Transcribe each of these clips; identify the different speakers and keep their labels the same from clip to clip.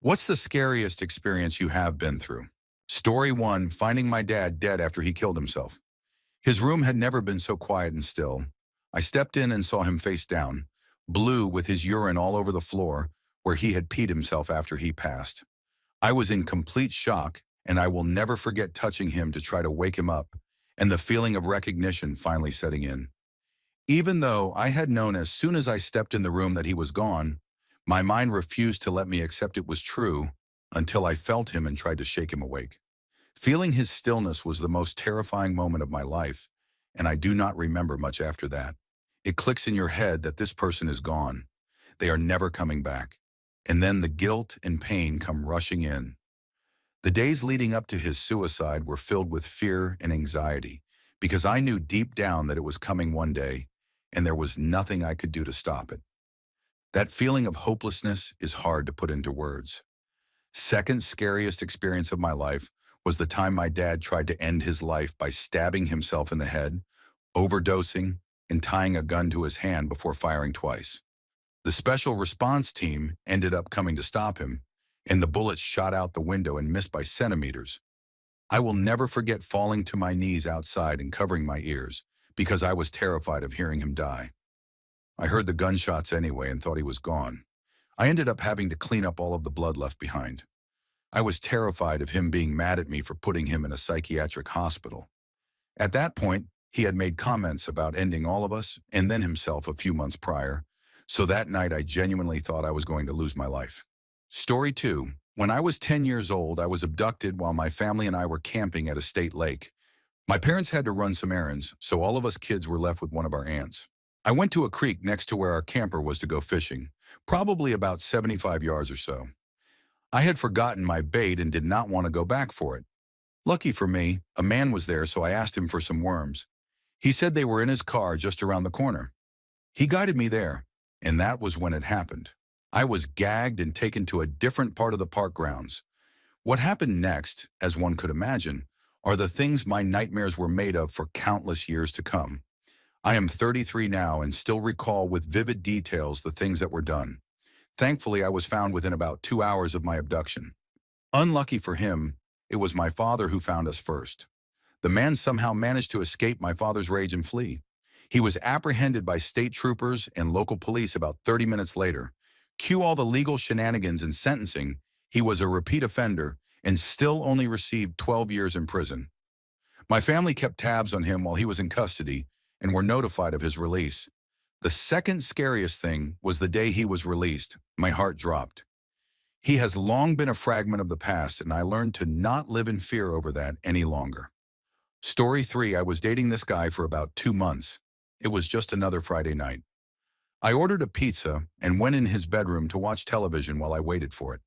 Speaker 1: What's the scariest experience you have been through? Story 1, finding my dad dead after he killed himself. His room had never been so quiet and still. I stepped in and saw him face down, blue with his urine all over the floor where he had peed himself after he passed. I was in complete shock, and I will never forget touching him to try to wake him up and the feeling of recognition finally setting in. Even though I had known as soon as I stepped in the room that he was gone, my mind refused to let me accept it was true until I felt him and tried to shake him awake. Feeling his stillness was the most terrifying moment of my life, and I do not remember much after that. It clicks in your head that this person is gone. They are never coming back. And then the guilt and pain come rushing in. The days leading up to his suicide were filled with fear and anxiety because I knew deep down that it was coming one day, and there was nothing I could do to stop it. That feeling of hopelessness is hard to put into words. Second scariest experience of my life was the time my dad tried to end his life by stabbing himself in the head, overdosing, and tying a gun to his hand before firing twice. The special response team ended up coming to stop him, and the bullet shot out the window and missed by centimeters. I will never forget falling to my knees outside and covering my ears because I was terrified of hearing him die. I heard the gunshots anyway and thought he was gone. I ended up having to clean up all of the blood left behind. I was terrified of him being mad at me for putting him in a psychiatric hospital. At that point, he had made comments about ending all of us and then himself a few months prior, so that night I genuinely thought I was going to lose my life. Story 2. When I was 10 years old, I was abducted while my family and I were camping at a state lake. My parents had to run some errands, so all of us kids were left with one of our aunts. I went to a creek next to where our camper was to go fishing, probably about 75 yards or so. I had forgotten my bait and did not want to go back for it. Lucky for me, a man was there, so I asked him for some worms. He said they were in his car just around the corner. He guided me there, and that was when it happened. I was gagged and taken to a different part of the park grounds. What happened next, as one could imagine, are the things my nightmares were made of for countless years to come. I am 33 now and still recall with vivid details the things that were done. Thankfully, I was found within about 2 hours of my abduction. Unlucky for him, it was my father who found us first. The man somehow managed to escape my father's rage and flee. He was apprehended by state troopers and local police about 30 minutes later. Cue all the legal shenanigans and sentencing, he was a repeat offender and still only received 12 years in prison. My family kept tabs on him while he was in custody and were notified of his release. The second scariest thing was the day he was released. My heart dropped. He has long been a fragment of the past, and I learned to not live in fear over that any longer. Story 3, I was dating this guy for about 2 months. It was just another Friday night. I ordered a pizza and went in his bedroom to watch television while I waited for it.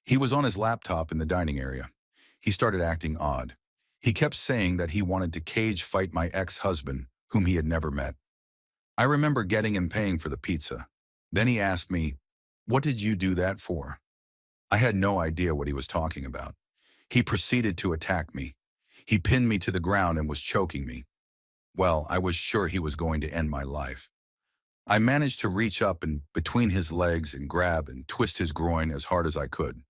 Speaker 1: He was on his laptop in the dining area. He started acting odd. He kept saying that he wanted to cage fight my ex-husband, whom he had never met. I remember getting him paying for the pizza. Then he asked me, "What did you do that for?" I had no idea what he was talking about. He proceeded to attack me. He pinned me to the ground and was choking me. Well, I was sure he was going to end my life. I managed to reach up and between his legs and grab and twist his groin as hard as I could.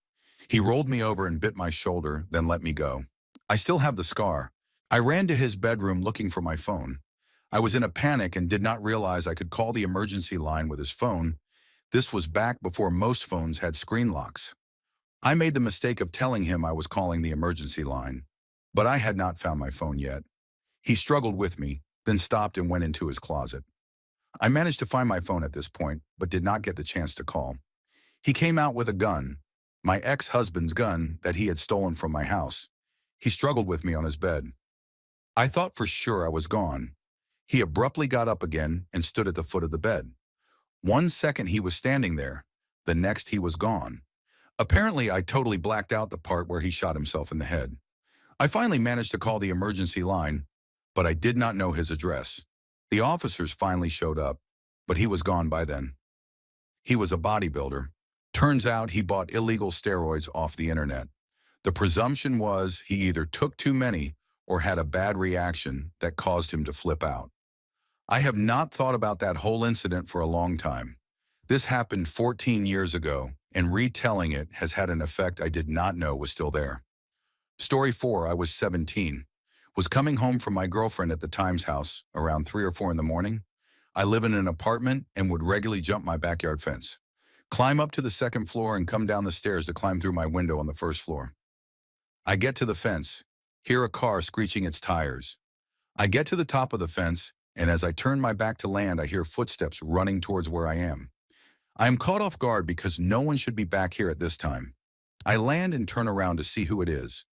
Speaker 1: He rolled me over and bit my shoulder, then let me go. I still have the scar. I ran to his bedroom looking for my phone. I was in a panic and did not realize I could call the emergency line with his phone. This was back before most phones had screen locks. I made the mistake of telling him I was calling the emergency line, but I had not found my phone yet. He struggled with me, then stopped and went into his closet. I managed to find my phone at this point, but did not get the chance to call. He came out with a gun, my ex-husband's gun that he had stolen from my house. He struggled with me on his bed. I thought for sure I was gone. He abruptly got up again and stood at the foot of the bed. 1 second he was standing there, the next he was gone. Apparently I totally blacked out the part where he shot himself in the head. I finally managed to call the emergency line, but I did not know his address. The officers finally showed up, but he was gone by then. He was a bodybuilder. Turns out he bought illegal steroids off the internet. The presumption was he either took too many or had a bad reaction that caused him to flip out. I have not thought about that whole incident for a long time. This happened 14 years ago, and retelling it has had an effect I did not know was still there. Story 4, I was 17. Was coming home from my girlfriend at the Times house around 3 or 4 in the morning. I live in an apartment and would regularly jump my backyard fence, climb up to the second floor and come down the stairs to climb through my window on the first floor. I get to the fence, hear a car screeching its tires. I get to the top of the fence, and as I turn my back to land, I hear footsteps running towards where I am. I am caught off guard because no one should be back here at this time. I land and turn around to see who it is.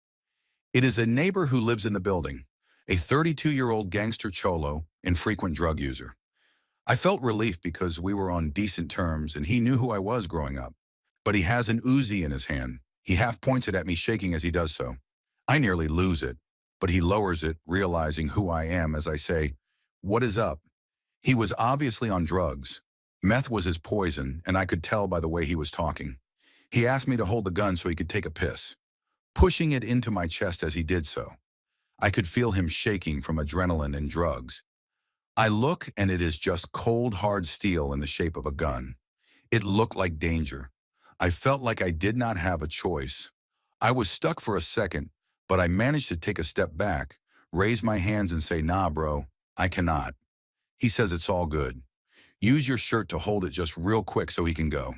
Speaker 1: It is a neighbor who lives in the building, a 32-year-old gangster cholo and frequent drug user. I felt relief because we were on decent terms and he knew who I was growing up. But he has an Uzi in his hand. He half points it at me, shaking as he does so. I nearly lose it, but he lowers it, realizing who I am as I say, "What is up?" He was obviously on drugs. Meth was his poison, and I could tell by the way he was talking. He asked me to hold the gun so he could take a piss, pushing it into my chest as he did so. I could feel him shaking from adrenaline and drugs. I look and it is just cold, hard steel in the shape of a gun. It looked like danger. I felt like I did not have a choice. I was stuck for a second, but I managed to take a step back, raise my hands and say, "Nah, bro, I cannot." He says it's all good. Use your shirt to hold it just real quick so he can go.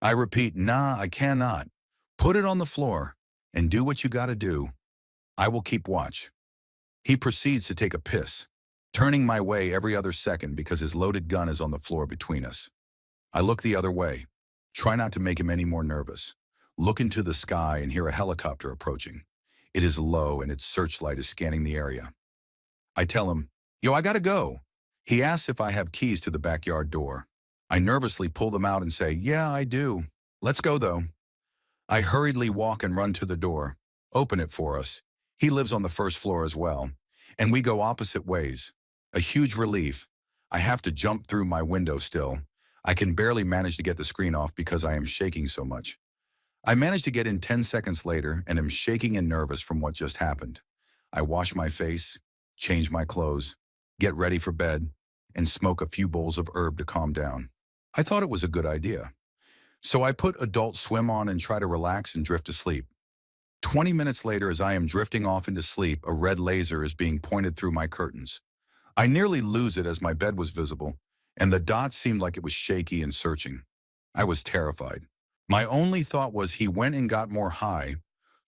Speaker 1: I repeat, "Nah, I cannot." Put it on the floor and do what you gotta do. I will keep watch. He proceeds to take a piss, turning my way every other second because his loaded gun is on the floor between us. I look the other way, try not to make him any more nervous. Look into the sky and hear a helicopter approaching. It is low and its searchlight is scanning the area. I tell him, "Yo, I gotta go." He asks if I have keys to the backyard door. I nervously pull them out and say, "Yeah, I do. Let's go though." I hurriedly walk and run to the door, open it for us. He lives on the first floor as well, and we go opposite ways. A huge relief. I have to jump through my window still. I can barely manage to get the screen off because I am shaking so much. I manage to get in 10 seconds later and am shaking and nervous from what just happened. I wash my face, change my clothes, get ready for bed, and smoke a few bowls of herb to calm down. I thought it was a good idea. So I put Adult Swim on and try to relax and drift to sleep. 20 minutes later, as I am drifting off into sleep, a red laser is being pointed through my curtains. I nearly lose it as my bed was visible, and the dot seemed like it was shaky and searching. I was terrified. My only thought was he went and got more high,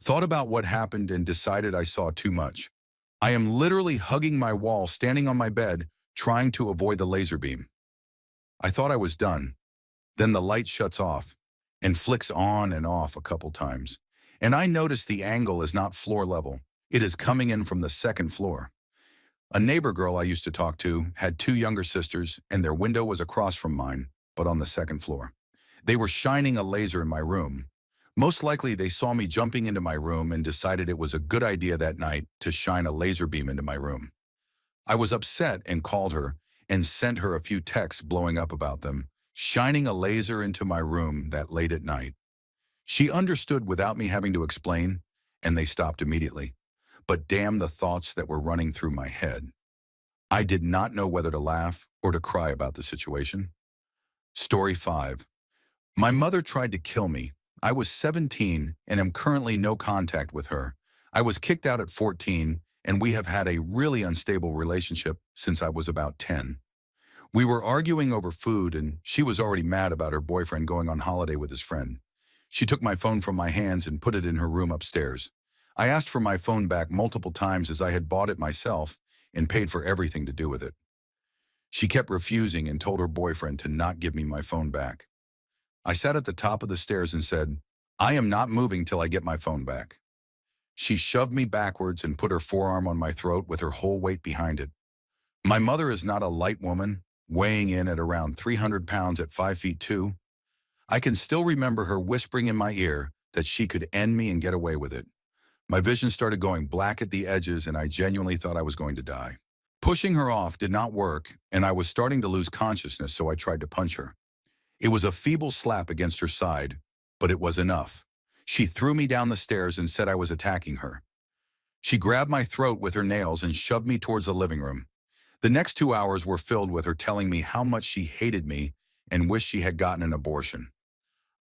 Speaker 1: thought about what happened and decided I saw too much. I am literally hugging my wall, standing on my bed, trying to avoid the laser beam. I thought I was done. Then the light shuts off and flicks on and off a couple times. And I notice the angle is not floor level. It is coming in from the second floor. A neighbor girl I used to talk to had 2 younger sisters, and their window was across from mine, but on the second floor. They were shining a laser in my room. Most likely they saw me jumping into my room and decided it was a good idea that night to shine a laser beam into my room. I was upset and called her and sent her a few texts blowing up about them, shining a laser into my room that late at night. She understood without me having to explain, and they stopped immediately. But damn the thoughts that were running through my head. I did not know whether to laugh or to cry about the situation. Story 5. My mother tried to kill me. I was 17 and am currently no contact with her. I was kicked out at 14, and we have had a really unstable relationship since I was about 10. We were arguing over food, and she was already mad about her boyfriend going on holiday with his friend. She took my phone from my hands and put it in her room upstairs. I asked for my phone back multiple times as I had bought it myself and paid for everything to do with it. She kept refusing and told her boyfriend to not give me my phone back. I sat at the top of the stairs and said, "I am not moving till I get my phone back." She shoved me backwards and put her forearm on my throat with her whole weight behind it. My mother is not a light woman, weighing in at around 300 pounds at 5 feet 2. I can still remember her whispering in my ear that she could end me and get away with it. My vision started going black at the edges and I genuinely thought I was going to die. Pushing her off did not work and I was starting to lose consciousness, so I tried to punch her. It was a feeble slap against her side, but it was enough. She threw me down the stairs and said I was attacking her. She grabbed my throat with her nails and shoved me towards the living room. The next 2 hours were filled with her telling me how much she hated me and wished she had gotten an abortion.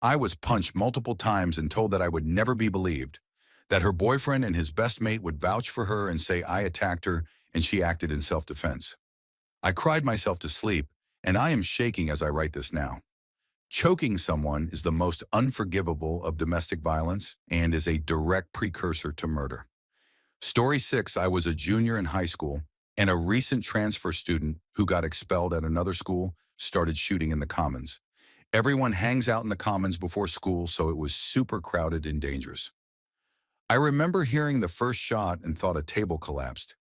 Speaker 1: I was punched multiple times and told that I would never be believed, that her boyfriend and his best mate would vouch for her and say I attacked her and she acted in self-defense. I cried myself to sleep, and I am shaking as I write this now. Choking someone is the most unforgivable of domestic violence and is a direct precursor to murder. Story 6, I was a junior in high school, and a recent transfer student who got expelled at another school started shooting in the commons. Everyone hangs out in the commons before school, so it was super crowded and dangerous. I remember hearing the first shot and thought a table collapsed.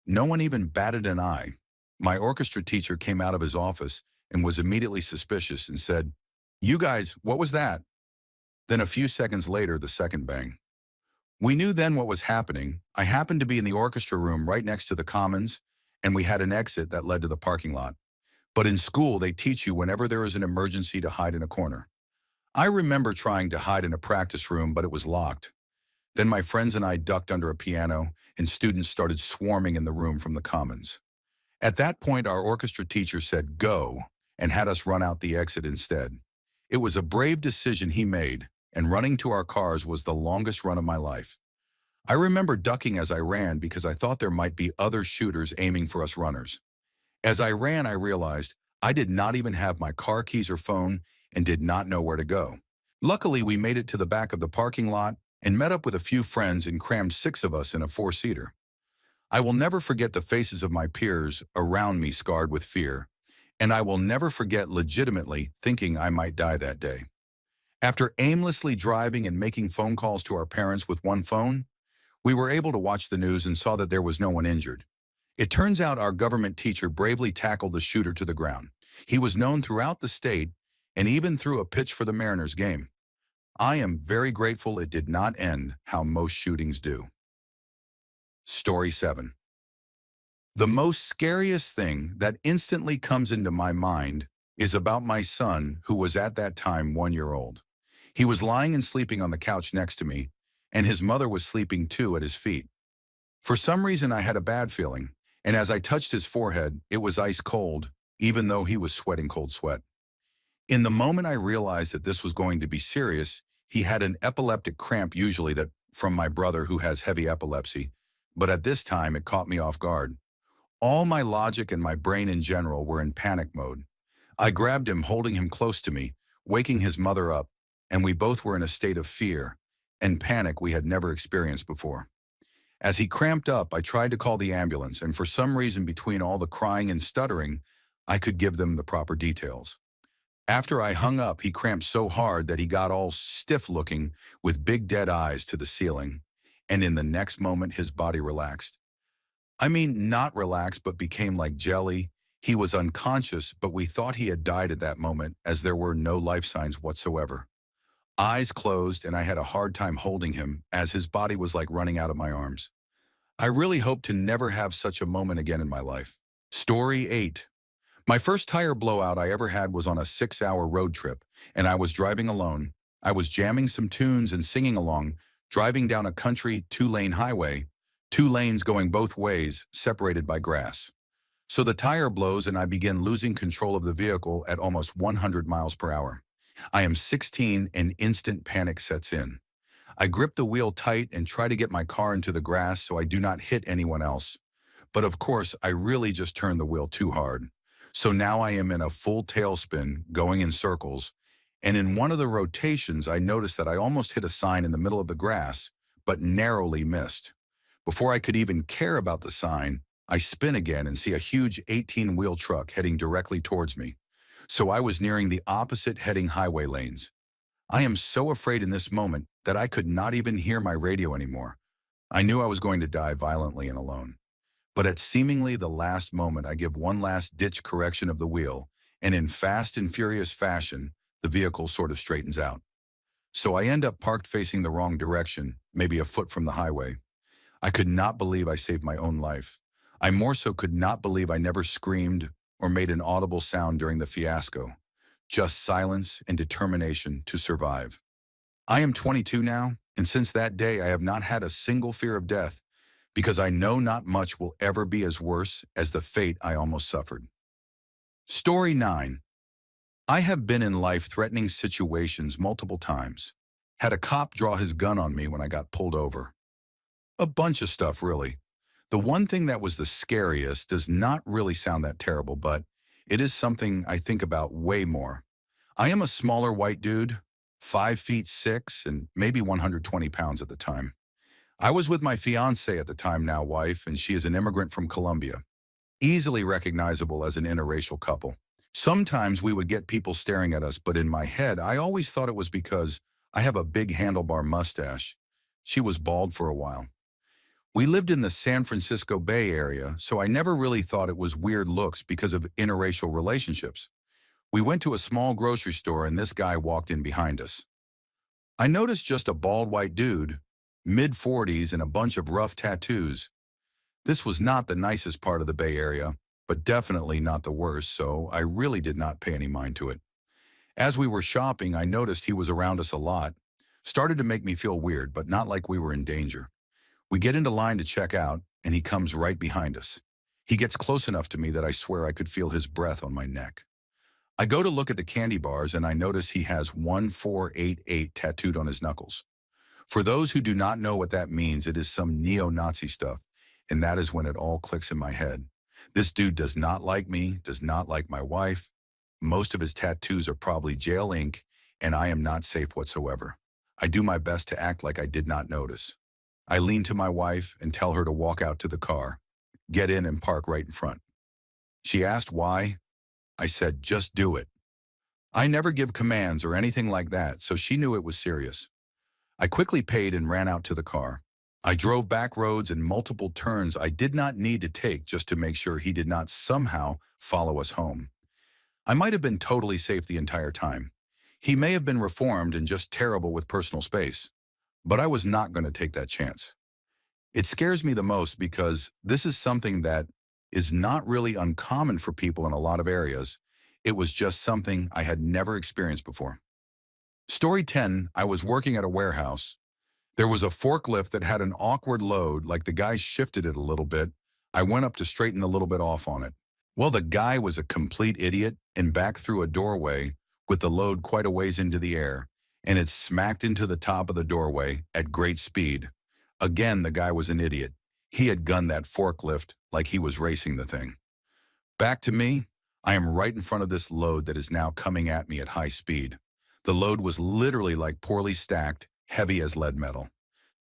Speaker 1: No one even batted an eye. My orchestra teacher came out of his office and was immediately suspicious and said, "You guys, what was that?" Then a few seconds later, the second bang. We knew then what was happening. I happened to be in the orchestra room right next to the commons, and we had an exit that led to the parking lot. But in school, they teach you whenever there is an emergency to hide in a corner. I remember trying to hide in a practice room, but it was locked. Then my friends and I ducked under a piano, and students started swarming in the room from the commons. At that point, our orchestra teacher said, "Go," and had us run out the exit instead. It was a brave decision he made, and running to our cars was the longest run of my life. I remember ducking as I ran because I thought there might be other shooters aiming for us runners. As I ran, I realized I did not even have my car keys or phone and did not know where to go. Luckily, we made it to the back of the parking lot and met up with a few friends and crammed 6 of us in a 4-seater. I will never forget the faces of my peers around me scarred with fear, and I will never forget legitimately thinking I might die that day. After aimlessly driving and making phone calls to our parents with one phone, we were able to watch the news and saw that there was no one injured. It turns out our government teacher bravely tackled the shooter to the ground. He was known throughout the state and even threw a pitch for the Mariners game. I am very grateful it did not end how most shootings do. Story 7. The most scariest thing that instantly comes into my mind is about my son, who was at that time 1 year old. He was lying and sleeping on the couch next to me, and his mother was sleeping too at his feet. For some reason, I had a bad feeling, and as I touched his forehead, it was ice cold, even though he was sweating cold sweat. In the moment I realized that this was going to be serious, he had an epileptic cramp, usually that from my brother who has heavy epilepsy, but at this time it caught me off guard. All my logic and my brain in general were in panic mode. I grabbed him, holding him close to me, waking his mother up, and we both were in a state of fear and panic we had never experienced before. As he cramped up, I tried to call the ambulance, and for some reason between all the crying and stuttering, I could give them the proper details. After I hung up, he cramped so hard that he got all stiff-looking with big dead eyes to the ceiling, and in the next moment his body relaxed. I mean, not relaxed, but became like jelly. He was unconscious, but we thought he had died at that moment as there were no life signs whatsoever. Eyes closed, and I had a hard time holding him as his body was like running out of my arms. I really hope to never have such a moment again in my life. Story 8. My first tire blowout I ever had was on a 6-hour road trip, and I was driving alone. I was jamming some tunes and singing along, driving down a country 2-lane highway, 2 lanes going both ways, separated by grass. So the tire blows and I begin losing control of the vehicle at almost 100 miles per hour. I am 16 and instant panic sets in. I grip the wheel tight and try to get my car into the grass so I do not hit anyone else. But of course, I really just turned the wheel too hard. So now I am in a full tailspin, going in circles, and in one of the rotations I noticed that I almost hit a sign in the middle of the grass, but narrowly missed. Before I could even care about the sign, I spin again and see a huge 18-wheel truck heading directly towards me. So I was nearing the opposite heading highway lanes. I am so afraid in this moment that I could not even hear my radio anymore. I knew I was going to die violently and alone. But at seemingly the last moment, I give one last ditch correction of the wheel, and in fast and furious fashion, the vehicle sort of straightens out. So I end up parked facing the wrong direction, maybe a foot from the highway. I could not believe I saved my own life. I more so could not believe I never screamed or made an audible sound during the fiasco. Just silence and determination to survive. I am 22 now, and since that day I have not had a single fear of death, because I know not much will ever be as worse as the fate I almost suffered. Story 9. I have been in life-threatening situations multiple times. Had a cop draw his gun on me when I got pulled over. A bunch of stuff, really. The one thing that was the scariest does not really sound that terrible, but it is something I think about way more. I am a smaller white dude, 5'6" and maybe 120 pounds at the time. I was with my fiance at the time, now wife, and she is an immigrant from Colombia, easily recognizable as an interracial couple. Sometimes we would get people staring at us, but in my head, I always thought it was because I have a big handlebar mustache. She was bald for a while. We lived in the San Francisco Bay Area, so I never really thought it was weird looks because of interracial relationships. We went to a small grocery store and this guy walked in behind us. I noticed just a bald white dude, mid-40s and a bunch of rough tattoos. This was not the nicest part of the Bay Area, but definitely not the worst, so I really did not pay any mind to it. As we were shopping, I noticed he was around us a lot. Started to make me feel weird, but not like we were in danger. We get into line to check out, and he comes right behind us. He gets close enough to me that I swear I could feel his breath on my neck. I go to look at the candy bars, and I notice he has 1488 tattooed on his knuckles. For those who do not know what that means, it is some neo-Nazi stuff, and that is when it all clicks in my head. This dude does not like me, does not like my wife. Most of his tattoos are probably jail ink, and I am not safe whatsoever. I do my best to act like I did not notice. I lean to my wife and tell her to walk out to the car, get in and park right in front. She asked why. I said, just do it. I never give commands or anything like that, so she knew it was serious. I quickly paid and ran out to the car. I drove back roads and multiple turns I did not need to take just to make sure he did not somehow follow us home. I might have been totally safe the entire time. He may have been reformed and just terrible with personal space, but I was not going to take that chance. It scares me the most because this is something that is not really uncommon for people in a lot of areas. It was just something I had never experienced before. Story 10, I was working at a warehouse. There was a forklift that had an awkward load, like the guy shifted it a little bit. I went up to straighten a little bit off on it. Well, the guy was a complete idiot and backed through a doorway with the load quite a ways into the air, and it smacked into the top of the doorway at great speed. Again, the guy was an idiot. He had gunned that forklift like he was racing the thing. Back to me, I am right in front of this load that is now coming at me at high speed. The load was literally like poorly stacked, heavy as lead metal.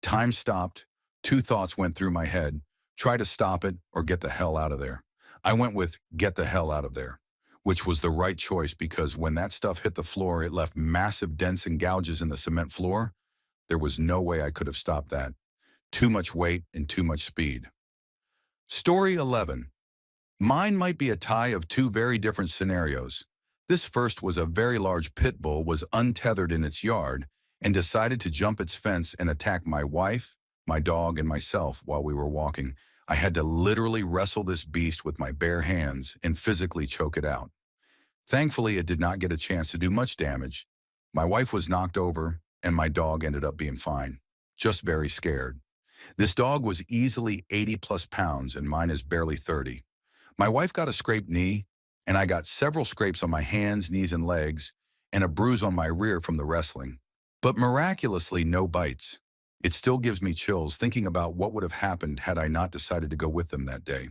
Speaker 1: Time stopped. Two thoughts went through my head. Try to stop it or get the hell out of there. I went with get the hell out of there, which was the right choice because when that stuff hit the floor, it left massive dents and gouges in the cement floor. There was no way I could have stopped that. Too much weight and too much speed. Story 11. Mine might be a tie of two very different scenarios. This first was a very large pit bull was untethered in its yard and decided to jump its fence and attack my wife, my dog, and myself while we were walking. I had to literally wrestle this beast with my bare hands and physically choke it out. Thankfully, it did not get a chance to do much damage. My wife was knocked over, and my dog ended up being fine. Just very scared. This dog was easily 80 plus pounds, and mine is barely 30. My wife got a scraped knee, and I got several scrapes on my hands, knees, and legs, and a bruise on my rear from the wrestling. But miraculously, no bites. It still gives me chills thinking about what would have happened had I not decided to go with them that day.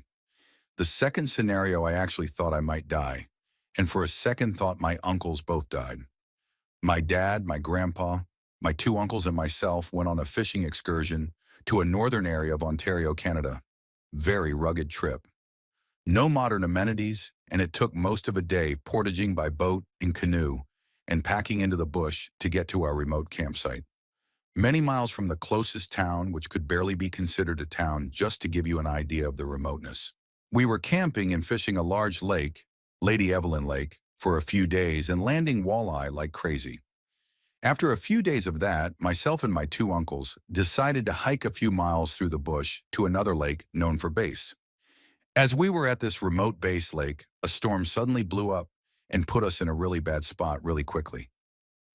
Speaker 1: The second scenario, I actually thought I might die, and for a second thought my uncles both died. My dad, my grandpa, my two uncles, and myself went on a fishing excursion to a northern area of Ontario, Canada. Very rugged trip. No modern amenities, and it took most of a day portaging by boat and canoe and packing into the bush to get to our remote campsite. Many miles from the closest town, which could barely be considered a town, just to give you an idea of the remoteness. We were camping and fishing a large lake, Lady Evelyn Lake, for a few days and landing walleye like crazy. After a few days of that, myself and my two uncles decided to hike a few miles through the bush to another lake known for bass. As we were at this remote base lake, a storm suddenly blew up and put us in a really bad spot really quickly.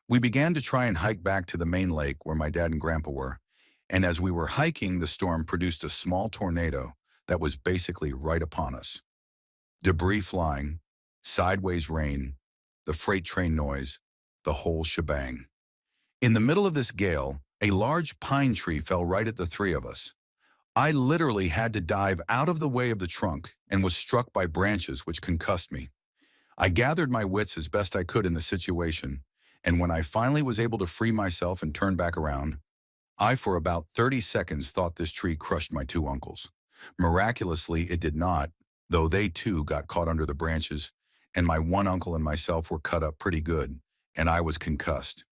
Speaker 1: We began to try and hike back to the main lake where my dad and grandpa were, and as we were hiking, the storm produced a small tornado that was basically right upon us. Debris flying, sideways rain, the freight train noise, the whole shebang. In the middle of this gale, a large pine tree fell right at the three of us. I literally had to dive out of the way of the trunk and was struck by branches which concussed me. I gathered my wits as best I could in the situation, and when I finally was able to free myself and turn back around, I for about 30 seconds thought this tree crushed my two uncles. Miraculously, it did not, though they too got caught under the branches, and my one uncle and myself were cut up pretty good, and I was concussed.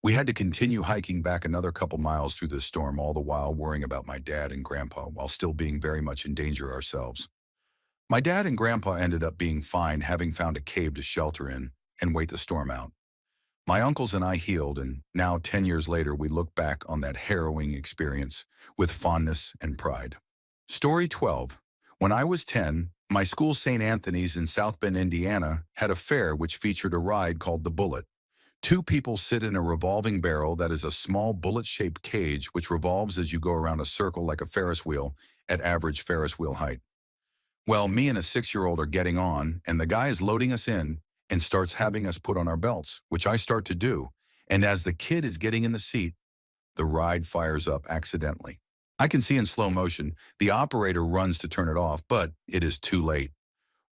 Speaker 1: We had to continue hiking back another couple miles through the storm, all the while worrying about my dad and grandpa while still being very much in danger ourselves. My dad and grandpa ended up being fine, having found a cave to shelter in and wait the storm out. My uncles and I healed, and now 10 years later we look back on that harrowing experience with fondness and pride. Story 12. When I was 10, my school St. Anthony's in South Bend, Indiana, had a fair which featured a ride called the Bullet. Two people sit in a revolving barrel that is a small bullet-shaped cage which revolves as you go around a circle like a Ferris wheel at average Ferris wheel height. Well, me and a 6-year-old are getting on, and the guy is loading us in and starts having us put on our belts, which I start to do. And as the kid is getting in the seat, the ride fires up accidentally. I can see in slow motion, the operator runs to turn it off, but it is too late.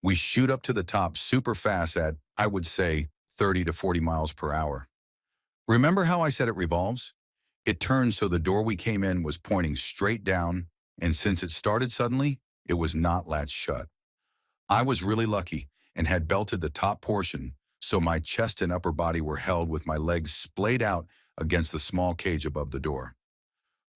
Speaker 1: We shoot up to the top super fast at, I would say, 30 to 40 miles per hour. Remember how I said it revolves? It turned so the door we came in was pointing straight down, and since it started suddenly, it was not latched shut. I was really lucky and had belted the top portion, so my chest and upper body were held with my legs splayed out against the small cage above the door.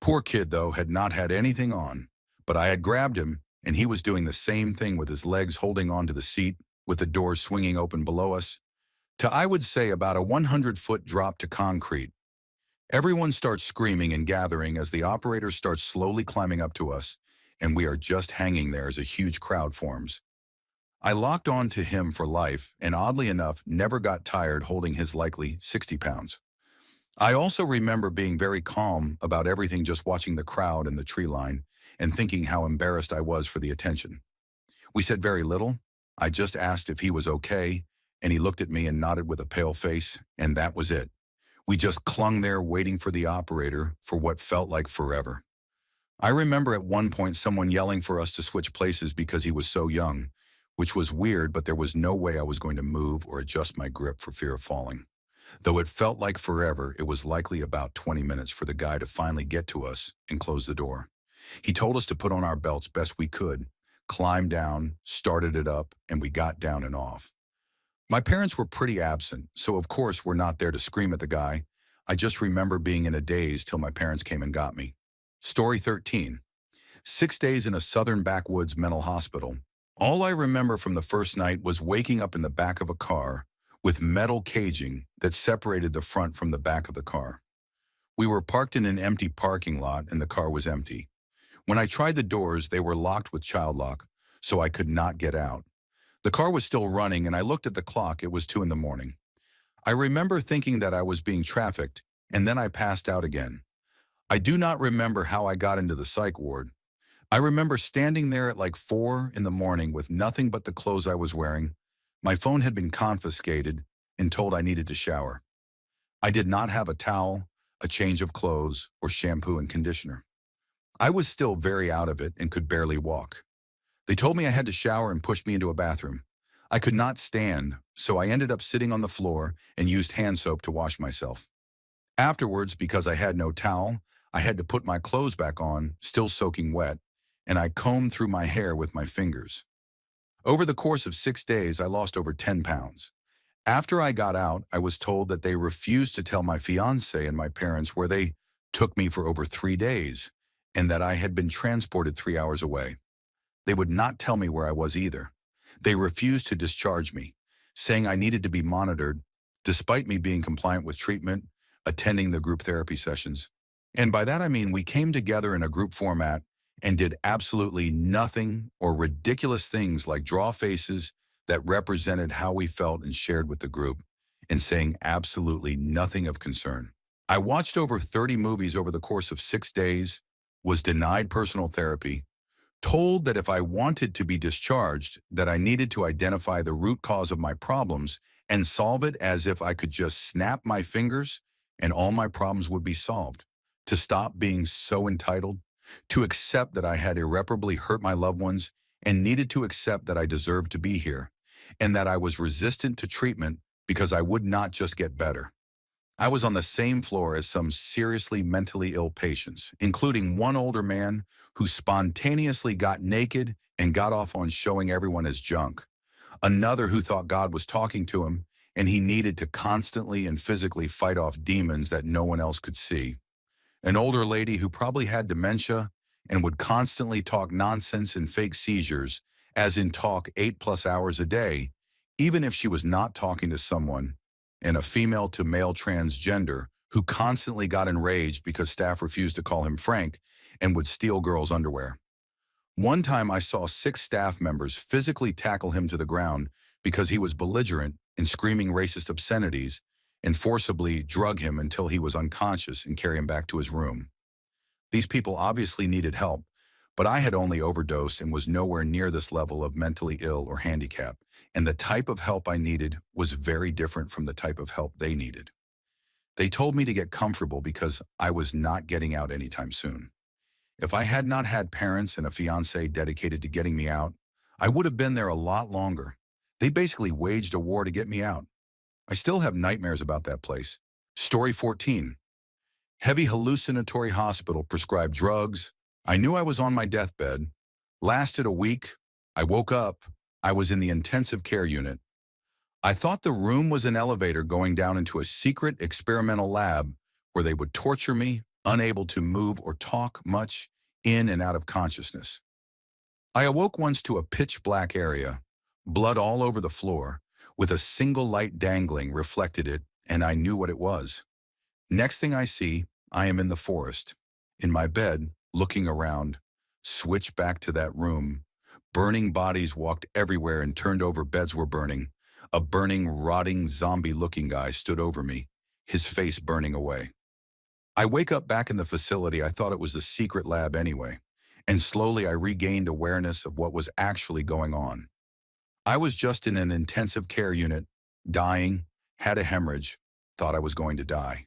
Speaker 1: Poor kid, though, had not had anything on, but I had grabbed him, and he was doing the same thing with his legs holding onto the seat, with the door swinging open below us, to I would say about a 100-foot drop to concrete. Everyone starts screaming and gathering as the operator starts slowly climbing up to us, and we are just hanging there as a huge crowd forms. I locked on to him for life, and oddly enough, never got tired holding his likely 60 pounds. I also remember being very calm about everything, just watching the crowd and the tree line, and thinking how embarrassed I was for the attention. We said very little. I just asked if he was okay, and he looked at me and nodded with a pale face, and that was it. We just clung there waiting for the operator for what felt like forever. I remember at one point someone yelling for us to switch places because he was so young, which was weird, but there was no way I was going to move or adjust my grip for fear of falling. Though it felt like forever, it was likely about 20 minutes for the guy to finally get to us and close the door. He told us to put on our belts best we could, climbed down, started it up, and we got down and off. My parents were pretty absent, so of course we're not there to scream at the guy. I just remember being in a daze till my parents came and got me. Story 13. 6 days in a southern backwoods mental hospital. All I remember from the first night was waking up in the back of a car with metal caging that separated the front from the back of the car. We were parked in an empty parking lot and the car was empty. When I tried the doors, they were locked with child lock, so I could not get out. The car was still running and I looked at the clock. It was 2 a.m. I remember thinking that I was being trafficked, and then I passed out again. I do not remember how I got into the psych ward. I remember standing there at like 4 a.m. with nothing but the clothes I was wearing. My phone had been confiscated and told I needed to shower. I did not have a towel, a change of clothes, or shampoo and conditioner. I was still very out of it and could barely walk. They told me I had to shower and pushed me into a bathroom. I could not stand, so I ended up sitting on the floor and used hand soap to wash myself. Afterwards, because I had no towel, I had to put my clothes back on, still soaking wet, and I combed through my hair with my fingers. Over the course of 6 days, I lost over 10 pounds. After I got out, I was told that they refused to tell my fiancé and my parents where they took me for over 3 days, and that I had been transported 3 hours away. They would not tell me where I was either. They refused to discharge me, saying I needed to be monitored, despite me being compliant with treatment, attending the group therapy sessions. And by that I mean we came together in a group format and did absolutely nothing or ridiculous things like draw faces that represented how we felt and shared with the group, and saying absolutely nothing of concern. I watched over 30 movies over the course of 6 days, was denied personal therapy, told that if I wanted to be discharged, that I needed to identify the root cause of my problems and solve it as if I could just snap my fingers and all my problems would be solved. To stop being so entitled, to accept that I had irreparably hurt my loved ones and needed to accept that I deserved to be here and that I was resistant to treatment because I would not just get better. I was on the same floor as some seriously mentally ill patients, including one older man who spontaneously got naked and got off on showing everyone his junk, another who thought God was talking to him and he needed to constantly and physically fight off demons that no one else could see, an older lady who probably had dementia and would constantly talk nonsense and fake seizures, as in talk 8+ hours a day, even if she was not talking to someone, and a female to male transgender who constantly got enraged because staff refused to call him Frank and would steal girls' underwear. One time I saw 6 staff members physically tackle him to the ground because he was belligerent and screaming racist obscenities and forcibly drug him until he was unconscious and carry him back to his room. These people obviously needed help, but I had only overdosed and was nowhere near this level of mentally ill or handicapped, and the type of help I needed was very different from the type of help they needed. They told me to get comfortable because I was not getting out anytime soon. If I had not had parents and a fiancé dedicated to getting me out, I would have been there a lot longer. They basically waged a war to get me out. I still have nightmares about that place. Story 14. Heavy hallucinatory hospital prescribed drugs. I knew I was on my deathbed. Lasted a week. I woke up. I was in the intensive care unit. I thought the room was an elevator going down into a secret experimental lab where they would torture me, unable to move or talk much, in and out of consciousness. I awoke once to a pitch black area, blood all over the floor, with a single light dangling reflected it, and I knew what it was. Next thing I see, I am in the forest, in my bed, looking around, switched back to that room. Burning bodies walked everywhere and turned over beds were burning. A burning, rotting, zombie-looking guy stood over me, his face burning away. I wake up back in the facility. I thought it was a secret lab anyway, and slowly I regained awareness of what was actually going on. I was just in an intensive care unit, dying, had a hemorrhage, thought I was going to die.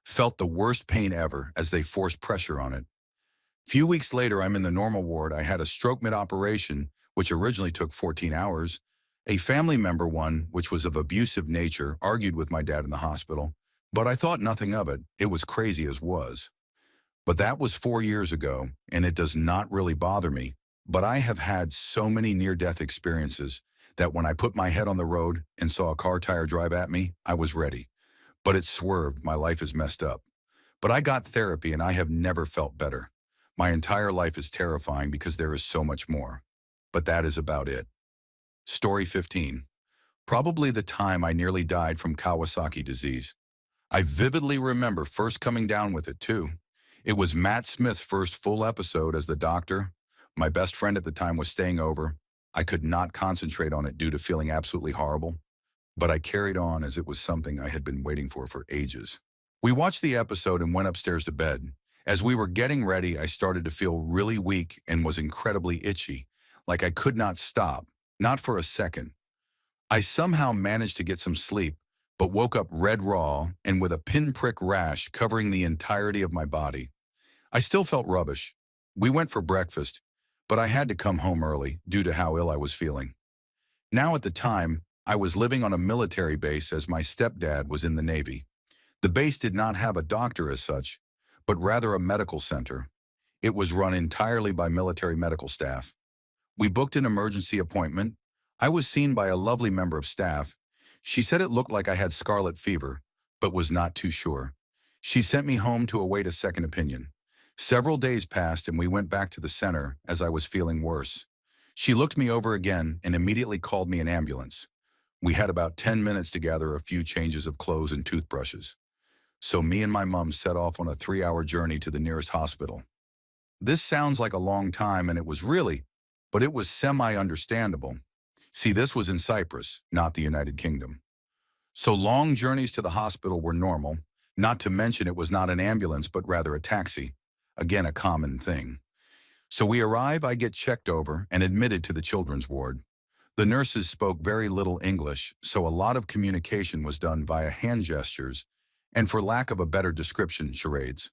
Speaker 1: Felt the worst pain ever as they forced pressure on it. Few weeks later, I'm in the normal ward. I had a stroke mid-operation, which originally took 14 hours. A family member, one which was of abusive nature, argued with my dad in the hospital, but I thought nothing of it. It was crazy as was. But that was 4 years ago, and it does not really bother me. But I have had so many near-death experiences that when I put my head on the road and saw a car tire drive at me, I was ready. But it swerved. My life is messed up. But I got therapy, and I have never felt better. My entire life is terrifying because there is so much more. But that is about it. Story 15. Probably the time I nearly died from Kawasaki disease. I vividly remember first coming down with it, too. It was Matt Smith's first full episode as the doctor. My best friend at the time was staying over. I could not concentrate on it due to feeling absolutely horrible, but I carried on as it was something I had been waiting for ages. We watched the episode and went upstairs to bed. As we were getting ready, I started to feel really weak and was incredibly itchy, like I could not stop, not for a second. I somehow managed to get some sleep, but woke up red raw and with a pinprick rash covering the entirety of my body. I still felt rubbish. We went for breakfast, but I had to come home early due to how ill I was feeling. Now at the time, I was living on a military base as my stepdad was in the Navy. The base did not have a doctor as such, but rather a medical center. It was run entirely by military medical staff. We booked an emergency appointment. I was seen by a lovely member of staff. She said it looked like I had scarlet fever, but was not too sure. She sent me home to await a second opinion. Several days passed and we went back to the center as I was feeling worse. She looked me over again and immediately called me an ambulance. We had about 10 minutes to gather a few changes of clothes and toothbrushes. So me and my mom set off on a 3-hour journey to the nearest hospital. This sounds like a long time, and it was really, but it was semi-understandable. See, this was in Cyprus, not the United Kingdom. So long journeys to the hospital were normal, not to mention it was not an ambulance but rather a taxi. Again, a common thing. So we arrive, I get checked over and admitted to the children's ward. The nurses spoke very little English, so a lot of communication was done via hand gestures and, for lack of a better description, charades.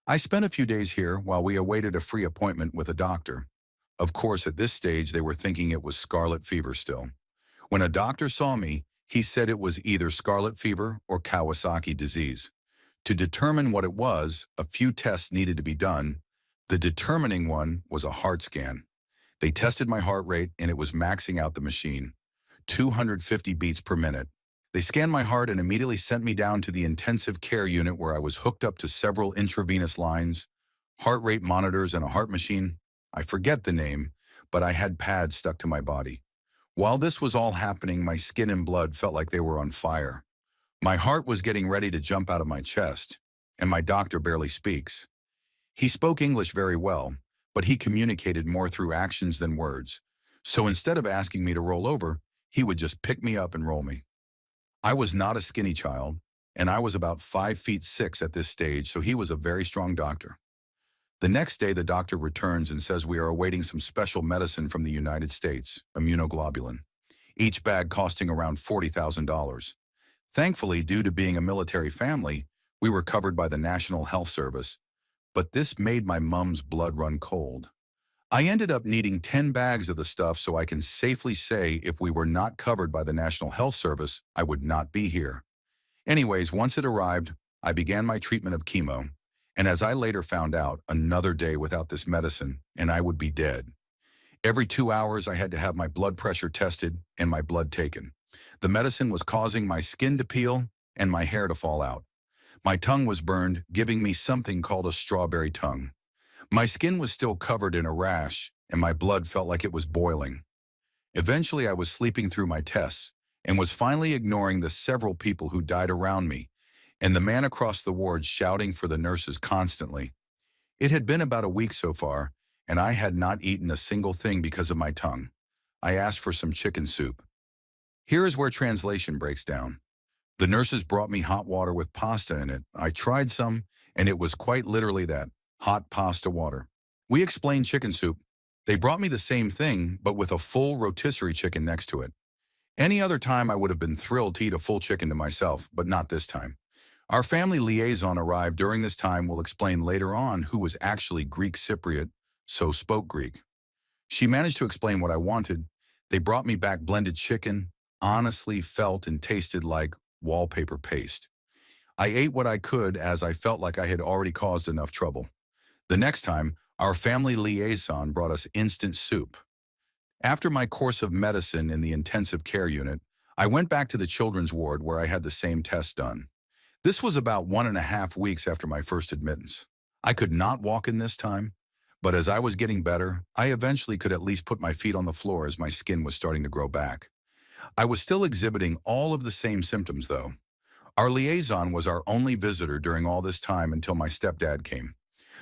Speaker 1: I spent a few days here while we awaited a free appointment with a doctor. Of course, at this stage, they were thinking it was scarlet fever still. When a doctor saw me, he said it was either scarlet fever or Kawasaki disease. To determine what it was, a few tests needed to be done. The determining one was a heart scan. They tested my heart rate and it was maxing out the machine, 250 beats per minute. They scanned my heart and immediately sent me down to the intensive care unit where I was hooked up to several intravenous lines, heart rate monitors, and a heart machine. I forget the name, but I had pads stuck to my body. While this was all happening, my skin and blood felt like they were on fire. My heart was getting ready to jump out of my chest, and my doctor barely speaks. He spoke English very well, but he communicated more through actions than words. So instead of asking me to roll over, he would just pick me up and roll me. I was not a skinny child, and I was about 5'6" at this stage, so he was a very strong doctor. The next day, the doctor returns and says we are awaiting some special medicine from the United States, immunoglobulin, each bag costing around $40,000. Thankfully, due to being a military family, we were covered by the National Health Service, but this made my mom's blood run cold. I ended up needing 10 bags of the stuff, so I can safely say if we were not covered by the National Health Service, I would not be here. Anyways, once it arrived, I began my treatment of chemo, and as I later found out, another day without this medicine, and I would be dead. Every 2 hours, I had to have my blood pressure tested and my blood taken. The medicine was causing my skin to peel and my hair to fall out. My tongue was burned, giving me something called a strawberry tongue. My skin was still covered in a rash, and my blood felt like it was boiling. Eventually, I was sleeping through my tests and was finally ignoring the several people who died around me and the man across the ward shouting for the nurses constantly. It had been about a week so far, and I had not eaten a single thing because of my tongue. I asked for some chicken soup. Here is where translation breaks down. The nurses brought me hot water with pasta in it. I tried some, and it was quite literally that, hot pasta water. We explained chicken soup. They brought me the same thing, but with a full rotisserie chicken next to it. Any other time I would have been thrilled to eat a full chicken to myself, but not this time. Our family liaison arrived during this time. We'll explain later on who was actually Greek Cypriot, so spoke Greek. She managed to explain what I wanted. They brought me back blended chicken, honestly felt and tasted like wallpaper paste. I ate what I could as I felt like I had already caused enough trouble. The next time, our family liaison brought us instant soup. After my course of medicine in the intensive care unit, I went back to the children's ward where I had the same test done. This was about 1.5 weeks after my first admittance. I could not walk in this time, but as I was getting better, I eventually could at least put my feet on the floor as my skin was starting to grow back. I was still exhibiting all of the same symptoms, though. Our liaison was our only visitor during all this time until my stepdad came.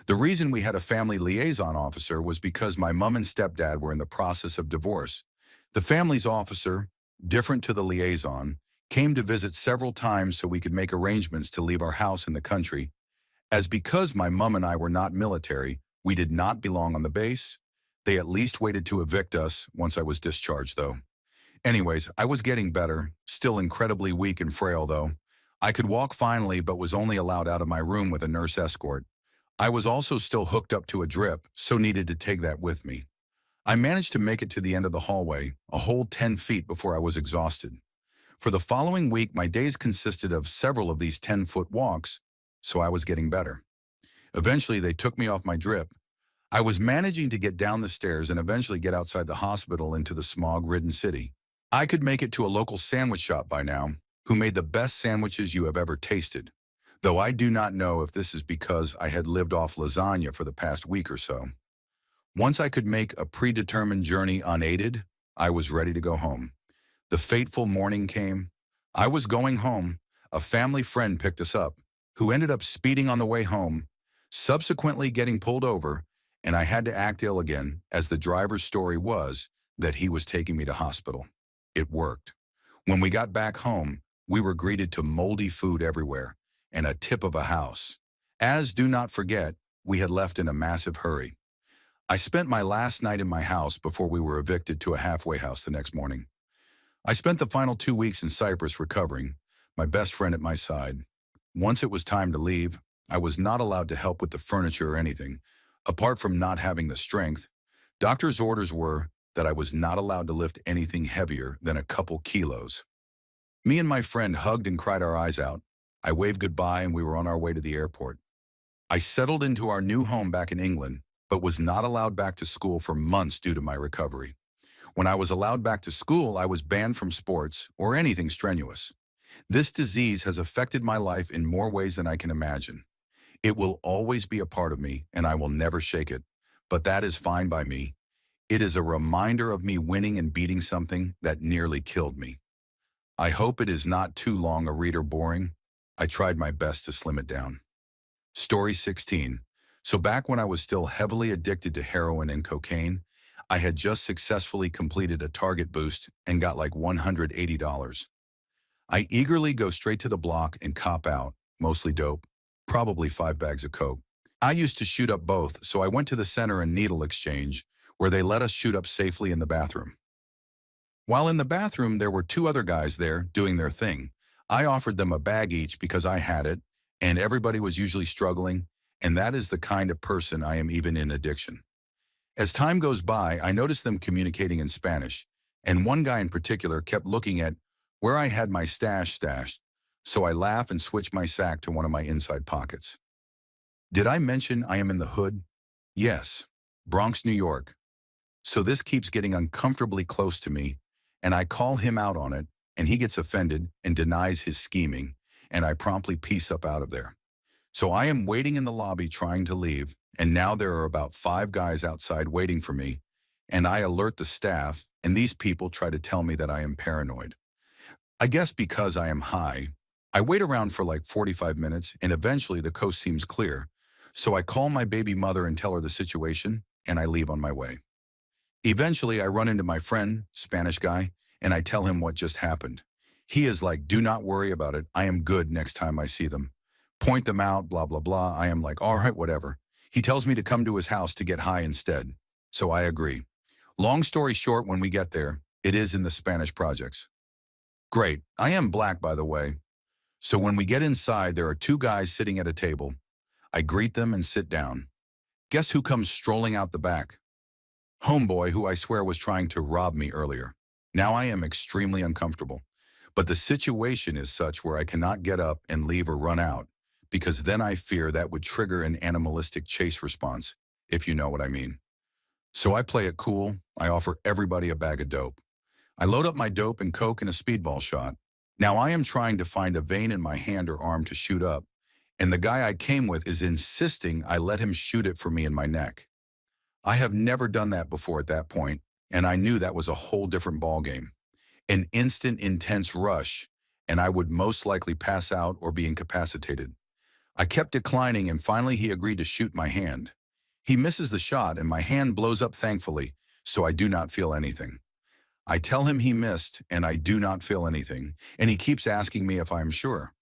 Speaker 1: The reason we had a family liaison officer was because my mom and stepdad were in the process of divorce. The family's officer, different to the liaison, came to visit several times so we could make arrangements to leave our house in the country. As because my mom and I were not military, we did not belong on the base. They at least waited to evict us once I was discharged, though. Anyways, I was getting better, still incredibly weak and frail, though. I could walk finally, but was only allowed out of my room with a nurse escort. I was also still hooked up to a drip, so needed to take that with me. I managed to make it to the end of the hallway, a whole 10 feet before I was exhausted. For the following week, my days consisted of several of these 10-foot walks, so I was getting better. Eventually, they took me off my drip. I was managing to get down the stairs and eventually get outside the hospital into the smog-ridden city. I could make it to a local sandwich shop by now, who made the best sandwiches you have ever tasted, though I do not know if this is because I had lived off lasagna for the past week or so. Once I could make a predetermined journey unaided, I was ready to go home. The fateful morning came. I was going home. A family friend picked us up, who ended up speeding on the way home, subsequently getting pulled over, and I had to act ill again, as the driver's story was that he was taking me to hospital. It worked. When we got back home, we were greeted to moldy food everywhere and a tip of a house. As, do not forget, we had left in a massive hurry. I spent my last night in my house before we were evicted to a halfway house the next morning. I spent the final 2 weeks in Cyprus recovering, my best friend at my side. Once it was time to leave, I was not allowed to help with the furniture or anything, apart from not having the strength. Doctor's orders were that I was not allowed to lift anything heavier than a couple kilos. Me and my friend hugged and cried our eyes out. I waved goodbye and we were on our way to the airport. I settled into our new home back in England, but was not allowed back to school for months due to my recovery. When I was allowed back to school, I was banned from sports or anything strenuous. This disease has affected my life in more ways than I can imagine. It will always be a part of me, and I will never shake it. But that is fine by me. It is a reminder of me winning and beating something that nearly killed me. I hope it is not too long a read or boring. I tried my best to slim it down. Story 16. So back when I was still heavily addicted to heroin and cocaine, I had just successfully completed a target boost and got like $180. I eagerly go straight to the block and cop out, mostly dope, probably 5 bags of coke. I used to shoot up both, so I went to the center and needle exchange, where they let us shoot up safely in the bathroom. While in the bathroom, there were 2 other guys there doing their thing. I offered them a bag each because I had it, and everybody was usually struggling, and that is the kind of person I am even in addiction. As time goes by, I noticed them communicating in Spanish, and one guy in particular kept looking at where I had my stash stashed, so I laugh and switch my sack to one of my inside pockets. Did I mention I am in the hood? Yes, Bronx, New York. So this keeps getting uncomfortably close to me, and I call him out on it, and he gets offended and denies his scheming, and I promptly peace up out of there. So I am waiting in the lobby trying to leave, and now there are about 5 guys outside waiting for me, and I alert the staff, and these people try to tell me that I am paranoid. I guess because I am high. I wait around for like 45 minutes, and eventually the coast seems clear, so I call my baby mother and tell her the situation, and I leave on my way. Eventually, I run into my friend, Spanish guy, and I tell him what just happened. He is like, do not worry about it. I am good next time I see them. Point them out, blah, blah, blah. I am like, all right, whatever. He tells me to come to his house to get high instead. So I agree. Long story short, when we get there, it is in the Spanish projects. Great. I am black, by the way. So when we get inside, there are 2 guys sitting at a table. I greet them and sit down. Guess who comes strolling out the back? Homeboy, who I swear was trying to rob me earlier. Now I am extremely uncomfortable. But the situation is such where I cannot get up and leave or run out, because then I fear that would trigger an animalistic chase response, if you know what I mean. So I play it cool. I offer everybody a bag of dope. I load up my dope and coke in a speedball shot. Now I am trying to find a vein in my hand or arm to shoot up, and the guy I came with is insisting I let him shoot it for me in my neck. I have never done that before at that point, and I knew that was a whole different ballgame. An instant, intense rush, and I would most likely pass out or be incapacitated. I kept declining, and finally he agreed to shoot my hand. He misses the shot, and my hand blows up thankfully, so I do not feel anything. I tell him he missed, and I do not feel anything, and he keeps asking me if I am sure.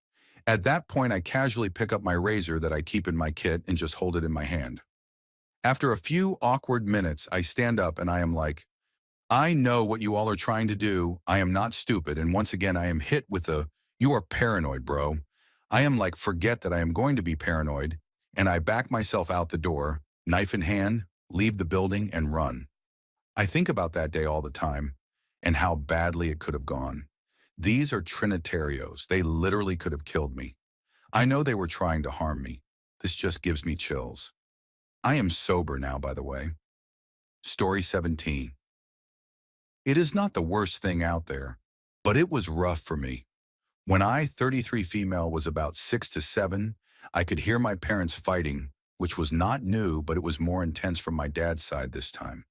Speaker 1: At that point, I casually pick up my razor that I keep in my kit and just hold it in my hand. After a few awkward minutes, I stand up and I am like, I know what you all are trying to do. I am not stupid, and once again, I am hit with the, you are paranoid, bro. I am like, forget that I am going to be paranoid, and I back myself out the door, knife in hand, leave the building, and run. I think about that day all the time, and how badly it could have gone. These are Trinitarios. They literally could have killed me. I know they were trying to harm me. This just gives me chills. I am sober now, by the way. Story 17. It is not the worst thing out there, but it was rough for me. When I, 33 female, was about 6 to 7, I could hear my parents fighting, which was not new, but it was more intense from my dad's side this time.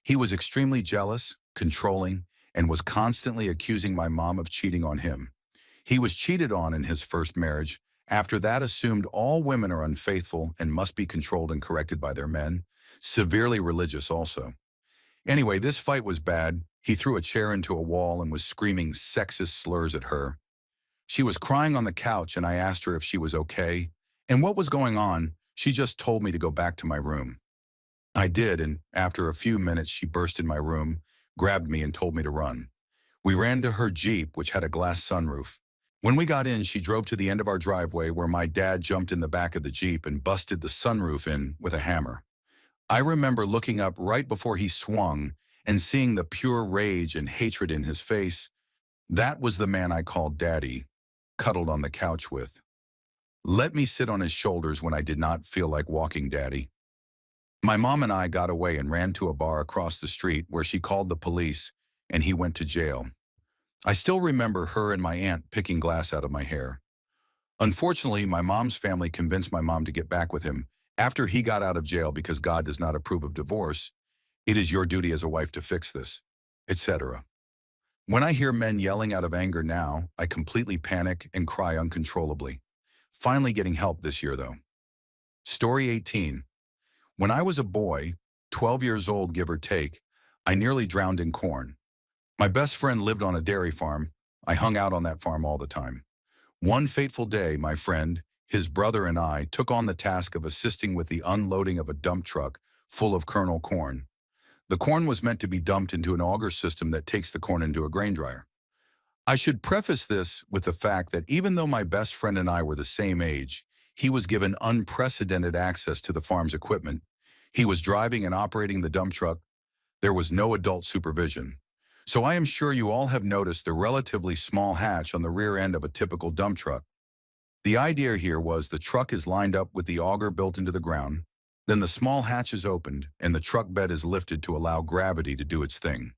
Speaker 1: He was extremely jealous, controlling, and was constantly accusing my mom of cheating on him. He was cheated on in his first marriage. After that, assumed all women are unfaithful and must be controlled and corrected by their men. Severely religious also. Anyway, this fight was bad. He threw a chair into a wall and was screaming sexist slurs at her. She was crying on the couch, and I asked her if she was okay and what was going on. She just told me to go back to my room. I did, and after a few minutes, she burst in my room, grabbed me, and told me to run. We ran to her Jeep, which had a glass sunroof. When we got in, she drove to the end of our driveway where my dad jumped in the back of the Jeep and busted the sunroof in with a hammer. I remember looking up right before he swung and seeing the pure rage and hatred in his face. That was the man I called Daddy, cuddled on the couch with. Let me sit on his shoulders when I did not feel like walking Daddy. My mom and I got away and ran to a bar across the street where she called the police and he went to jail. I still remember her and my aunt picking glass out of my hair. Unfortunately, my mom's family convinced my mom to get back with him after he got out of jail because God does not approve of divorce. It is your duty as a wife to fix this, etc. When I hear men yelling out of anger now, I completely panic and cry uncontrollably. Finally getting help this year, though. Story 18. When I was a boy, 12 years old give or take, I nearly drowned in corn. My best friend lived on a dairy farm. I hung out on that farm all the time. One fateful day, my friend, his brother, and I took on the task of assisting with the unloading of a dump truck full of kernel corn. The corn was meant to be dumped into an auger system that takes the corn into a grain dryer. I should preface this with the fact that even though my best friend and I were the same age, he was given unprecedented access to the farm's equipment. He was driving and operating the dump truck. There was no adult supervision. So I am sure you all have noticed the relatively small hatch on the rear end of a typical dump truck. The idea here was the truck is lined up with the auger built into the ground, then the small hatch is opened and the truck bed is lifted to allow gravity to do its thing.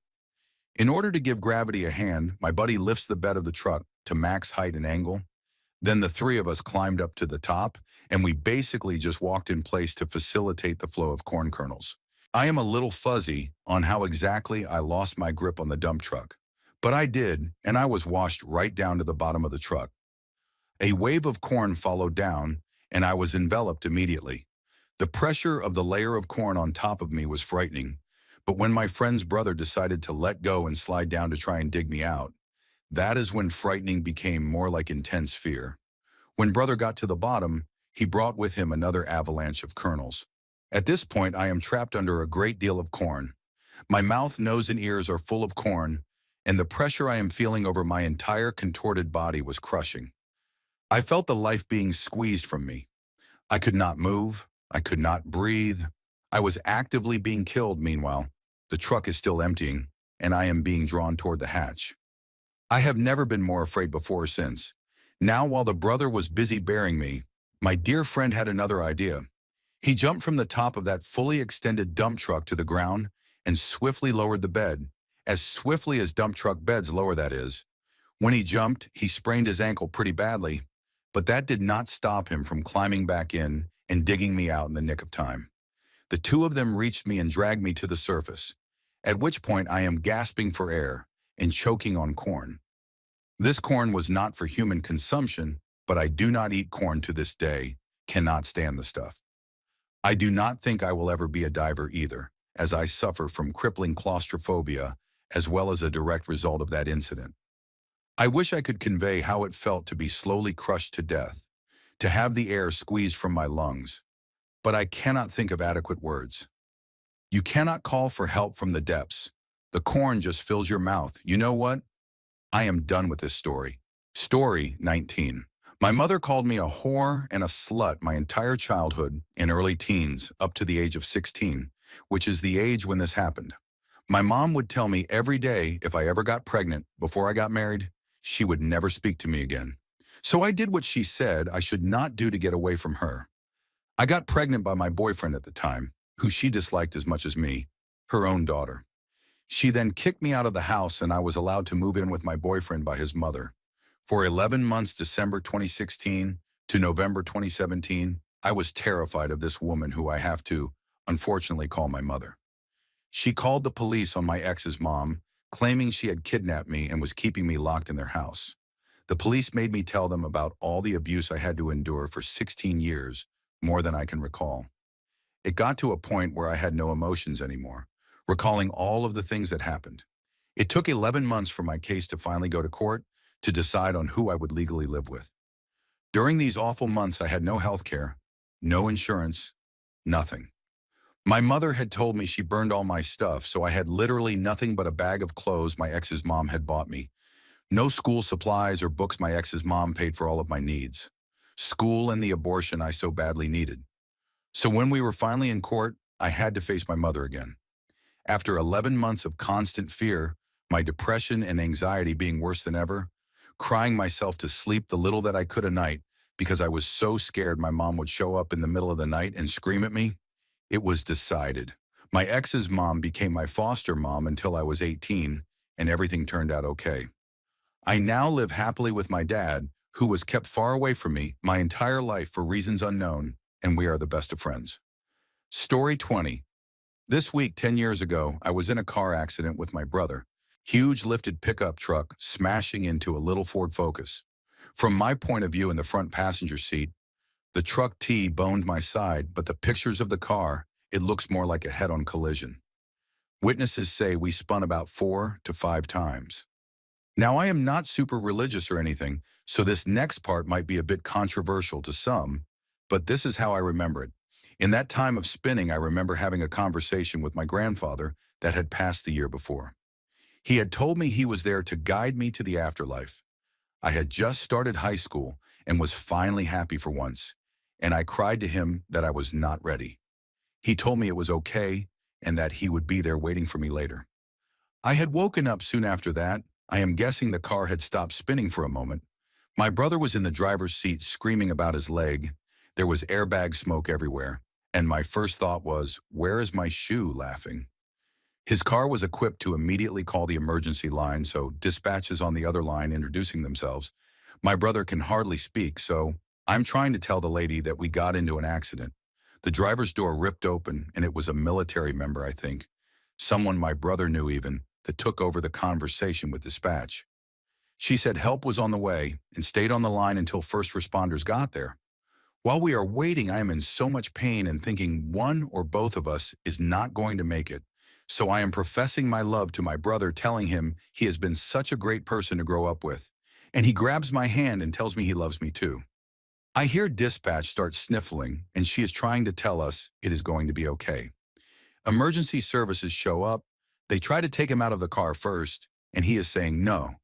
Speaker 1: In order to give gravity a hand, my buddy lifts the bed of the truck to max height and angle. Then the three of us climbed up to the top, and we basically just walked in place to facilitate the flow of corn kernels. I am a little fuzzy on how exactly I lost my grip on the dump truck, but I did, and I was washed right down to the bottom of the truck. A wave of corn followed down, and I was enveloped immediately. The pressure of the layer of corn on top of me was frightening, but when my friend's brother decided to let go and slide down to try and dig me out, that is when frightening became more like intense fear. When brother got to the bottom, he brought with him another avalanche of kernels. At this point, I am trapped under a great deal of corn. My mouth, nose, and ears are full of corn, and the pressure I am feeling over my entire contorted body was crushing. I felt the life being squeezed from me. I could not move. I could not breathe. I was actively being killed meanwhile. The truck is still emptying, and I am being drawn toward the hatch. I have never been more afraid before or since. Now, while the brother was busy bearing me, my dear friend had another idea. He jumped from the top of that fully extended dump truck to the ground and swiftly lowered the bed, as swiftly as dump truck beds lower, that is. When he jumped, he sprained his ankle pretty badly, but that did not stop him from climbing back in and digging me out in the nick of time. The two of them reached me and dragged me to the surface, at which point I am gasping for air and choking on corn. This corn was not for human consumption, but I do not eat corn to this day, cannot stand the stuff. I do not think I will ever be a diver either, as I suffer from crippling claustrophobia as well as a direct result of that incident. I wish I could convey how it felt to be slowly crushed to death, to have the air squeezed from my lungs, but I cannot think of adequate words. You cannot call for help from the depths. The corn just fills your mouth. You know what? I am done with this story. Story 19. My mother called me a whore and a slut my entire childhood and early teens up to the age of 16, which is the age when this happened. My mom would tell me every day if I ever got pregnant before I got married, she would never speak to me again. So I did what she said I should not do to get away from her. I got pregnant by my boyfriend at the time, who she disliked as much as me, her own daughter. She then kicked me out of the house and I was allowed to move in with my boyfriend by his mother. For 11 months, December 2016 to November 2017, I was terrified of this woman who I have to, unfortunately, call my mother. She called the police on my ex's mom, claiming she had kidnapped me and was keeping me locked in their house. The police made me tell them about all the abuse I had to endure for 16 years, more than I can recall. It got to a point where I had no emotions anymore, recalling all of the things that happened. It took 11 months for my case to finally go to court to decide on who I would legally live with. During these awful months, I had no health care, no insurance, nothing. My mother had told me she burned all my stuff, so I had literally nothing but a bag of clothes my ex's mom had bought me. No school supplies or books. My ex's mom paid for all of my needs. School and the abortion I so badly needed. So when we were finally in court, I had to face my mother again. After 11 months of constant fear, my depression and anxiety being worse than ever, crying myself to sleep the little that I could a night because I was so scared my mom would show up in the middle of the night and scream at me, it was decided. My ex's mom became my foster mom until I was 18, and everything turned out okay. I now live happily with my dad, who was kept far away from me my entire life for reasons unknown, and we are the best of friends. Story 20. This week, 10 years ago, I was in a car accident with my brother. Huge lifted pickup truck smashing into a little Ford Focus. From my point of view in the front passenger seat, the truck T-boned my side, but the pictures of the car, it looks more like a head-on collision. Witnesses say we spun about 4 to 5 times. Now, I am not super religious or anything, so this next part might be a bit controversial to some, but this is how I remember it. In that time of spinning, I remember having a conversation with my grandfather that had passed the year before. He had told me he was there to guide me to the afterlife. I had just started high school and was finally happy for once, and I cried to him that I was not ready. He told me it was okay and that he would be there waiting for me later. I had woken up soon after that. I am guessing the car had stopped spinning for a moment. My brother was in the driver's seat screaming about his leg. There was airbag smoke everywhere, and my first thought was, where is my shoe, laughing? His car was equipped to immediately call the emergency line, so dispatches on the other line introducing themselves. My brother can hardly speak, so I'm trying to tell the lady that we got into an accident. The driver's door ripped open, and it was a military member, I think. Someone my brother knew even, that took over the conversation with dispatch. She said help was on the way and stayed on the line until first responders got there. While we are waiting, I am in so much pain and thinking one or both of us is not going to make it. So I am professing my love to my brother, telling him he has been such a great person to grow up with. And he grabs my hand and tells me he loves me too. I hear dispatch start sniffling, and she is trying to tell us it is going to be okay. Emergency services show up. They try to take him out of the car first, and he is saying no.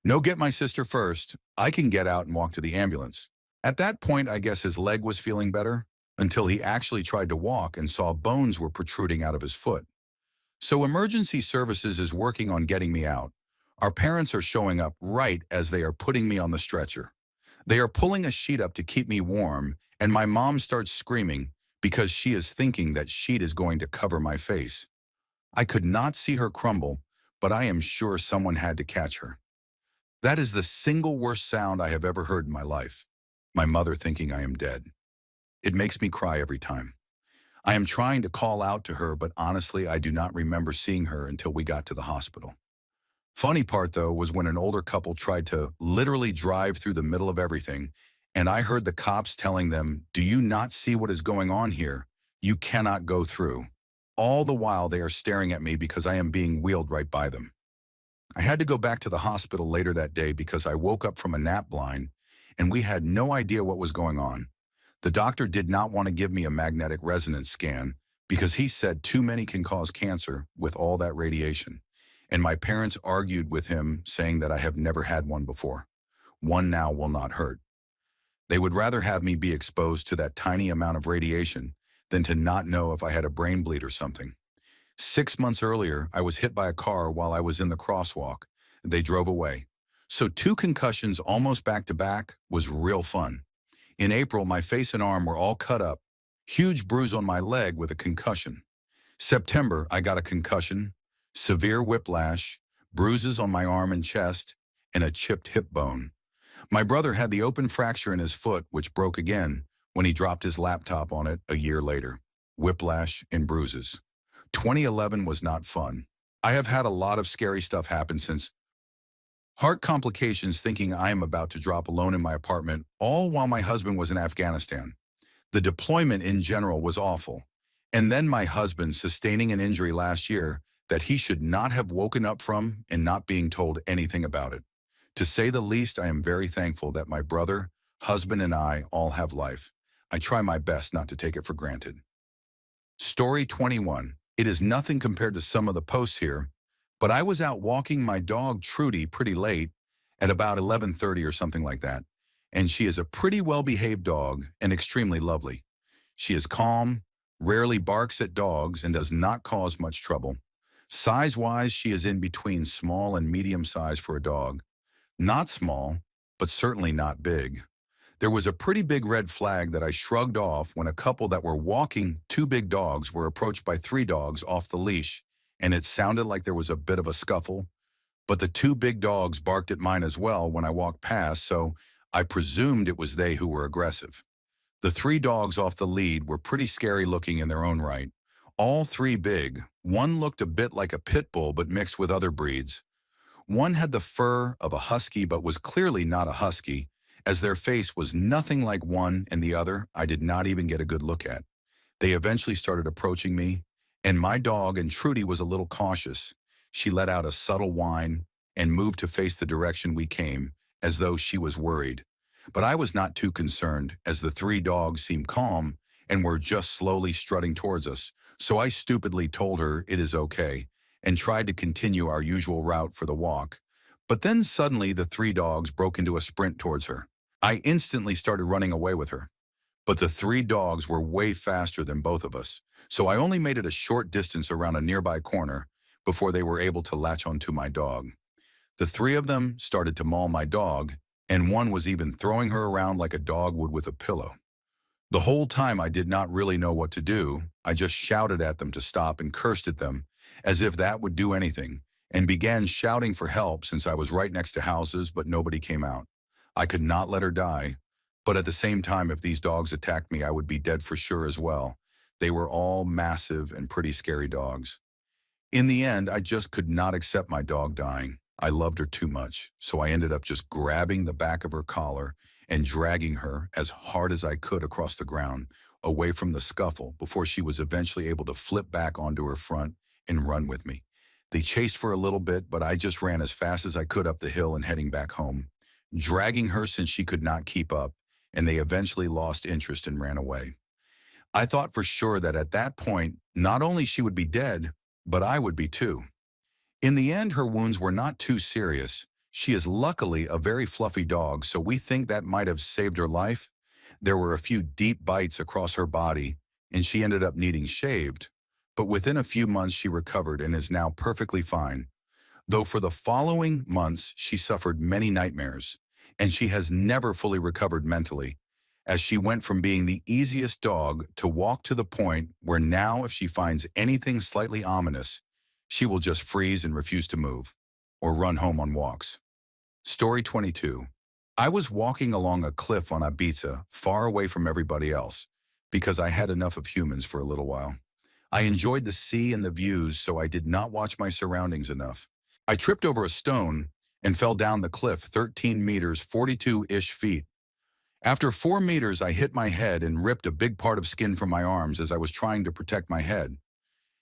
Speaker 1: No, get my sister first. I can get out and walk to the ambulance. At that point, I guess his leg was feeling better, until he actually tried to walk and saw bones were protruding out of his foot. So emergency services is working on getting me out. Our parents are showing up right as they are putting me on the stretcher. They are pulling a sheet up to keep me warm, and my mom starts screaming because she is thinking that sheet is going to cover my face. I could not see her crumble, but I am sure someone had to catch her. That is the single worst sound I have ever heard in my life. My mother thinking I am dead. It makes me cry every time. I am trying to call out to her, but honestly, I do not remember seeing her until we got to the hospital. Funny part, though, was when an older couple tried to literally drive through the middle of everything, and I heard the cops telling them, "Do you not see what is going on here? You cannot go through." All the while, they are staring at me because I am being wheeled right by them. I had to go back to the hospital later that day because I woke up from a nap blind, and we had no idea what was going on. The doctor did not want to give me a magnetic resonance scan because he said too many can cause cancer with all that radiation. And my parents argued with him, saying that I have never had one before. One now will not hurt. They would rather have me be exposed to that tiny amount of radiation than to not know if I had a brain bleed or something. 6 months earlier, I was hit by a car while I was in the crosswalk. They drove away. So 2 concussions almost back to back was real fun. In April, my face and arm were all cut up. Huge bruise on my leg with a concussion. September, I got a concussion, severe whiplash, bruises on my arm and chest, and a chipped hip bone. My brother had the open fracture in his foot, which broke again when he dropped his laptop on it a year later. Whiplash and bruises. 2011 was not fun. I have had a lot of scary stuff happen since. Heart complications, thinking I am about to drop alone in my apartment, all while my husband was in Afghanistan. The deployment in general was awful. And then my husband sustaining an injury last year that he should not have woken up from and not being told anything about it. To say the least, I am very thankful that my brother, husband, and I all have life. I try my best not to take it for granted. Story 21. It is nothing compared to some of the posts here, but I was out walking my dog Trudy pretty late at about 11:30 or something like that, and she is a pretty well-behaved dog and extremely lovely. She is calm, rarely barks at dogs, and does not cause much trouble. Size-wise, she is in between small and medium size for a dog. Not small, but certainly not big. There was a pretty big red flag that I shrugged off when a couple that were walking two big dogs were approached by three dogs off the leash, and it sounded like there was a bit of a scuffle, but the two big dogs barked at mine as well when I walked past, so I presumed it was they who were aggressive. The three dogs off the lead were pretty scary looking in their own right. All three big. One looked a bit like a pit bull but mixed with other breeds. One had the fur of a husky but was clearly not a husky, as their face was nothing like one, and the other I did not even get a good look at. They eventually started approaching me, and my dog, and Trudy, was a little cautious. She let out a subtle whine and moved to face the direction we came, as though she was worried. But I was not too concerned, as the three dogs seemed calm and were just slowly strutting towards us, so I stupidly told her it is okay and tried to continue our usual route for the walk. But then suddenly the three dogs broke into a sprint towards her. I instantly started running away with her. But the three dogs were way faster than both of us, so I only made it a short distance around a nearby corner before they were able to latch onto my dog. The three of them started to maul my dog, and one was even throwing her around like a dog would with a pillow. The whole time I did not really know what to do. I just shouted at them to stop and cursed at them, as if that would do anything, and began shouting for help since I was right next to houses, but nobody came out. I could not let her die, but at the same time, if these dogs attacked me, I would be dead for sure as well. They were all massive and pretty scary dogs. In the end, I just could not accept my dog dying. I loved her too much, so I ended up just grabbing the back of her collar and dragging her as hard as I could across the ground, away from the scuffle, before she was eventually able to flip back onto her front and run with me. They chased for a little bit, but I just ran as fast as I could up the hill and heading back home, dragging her since she could not keep up, and they eventually lost interest and ran away. I thought for sure that at that point, not only she would be dead, but I would be too. In the end, her wounds were not too serious. She is luckily a very fluffy dog, so we think that might have saved her life. There were a few deep bites across her body, and she ended up needing shaved. But within a few months, she recovered and is now perfectly fine. Though for the following months, she suffered many nightmares, and she has never fully recovered mentally, as she went from being the easiest dog to walk to the point where now if she finds anything slightly ominous, she will just freeze and refuse to move, or run home on walks. Story 22. I was walking along a cliff on Ibiza, far away from everybody else, because I had enough of humans for a little while. I enjoyed the sea and the views, so I did not watch my surroundings enough. I tripped over a stone and fell down the cliff 13 meters, 42-ish feet. After 4 meters, I hit my head and ripped a big part of skin from my arms as I was trying to protect my head.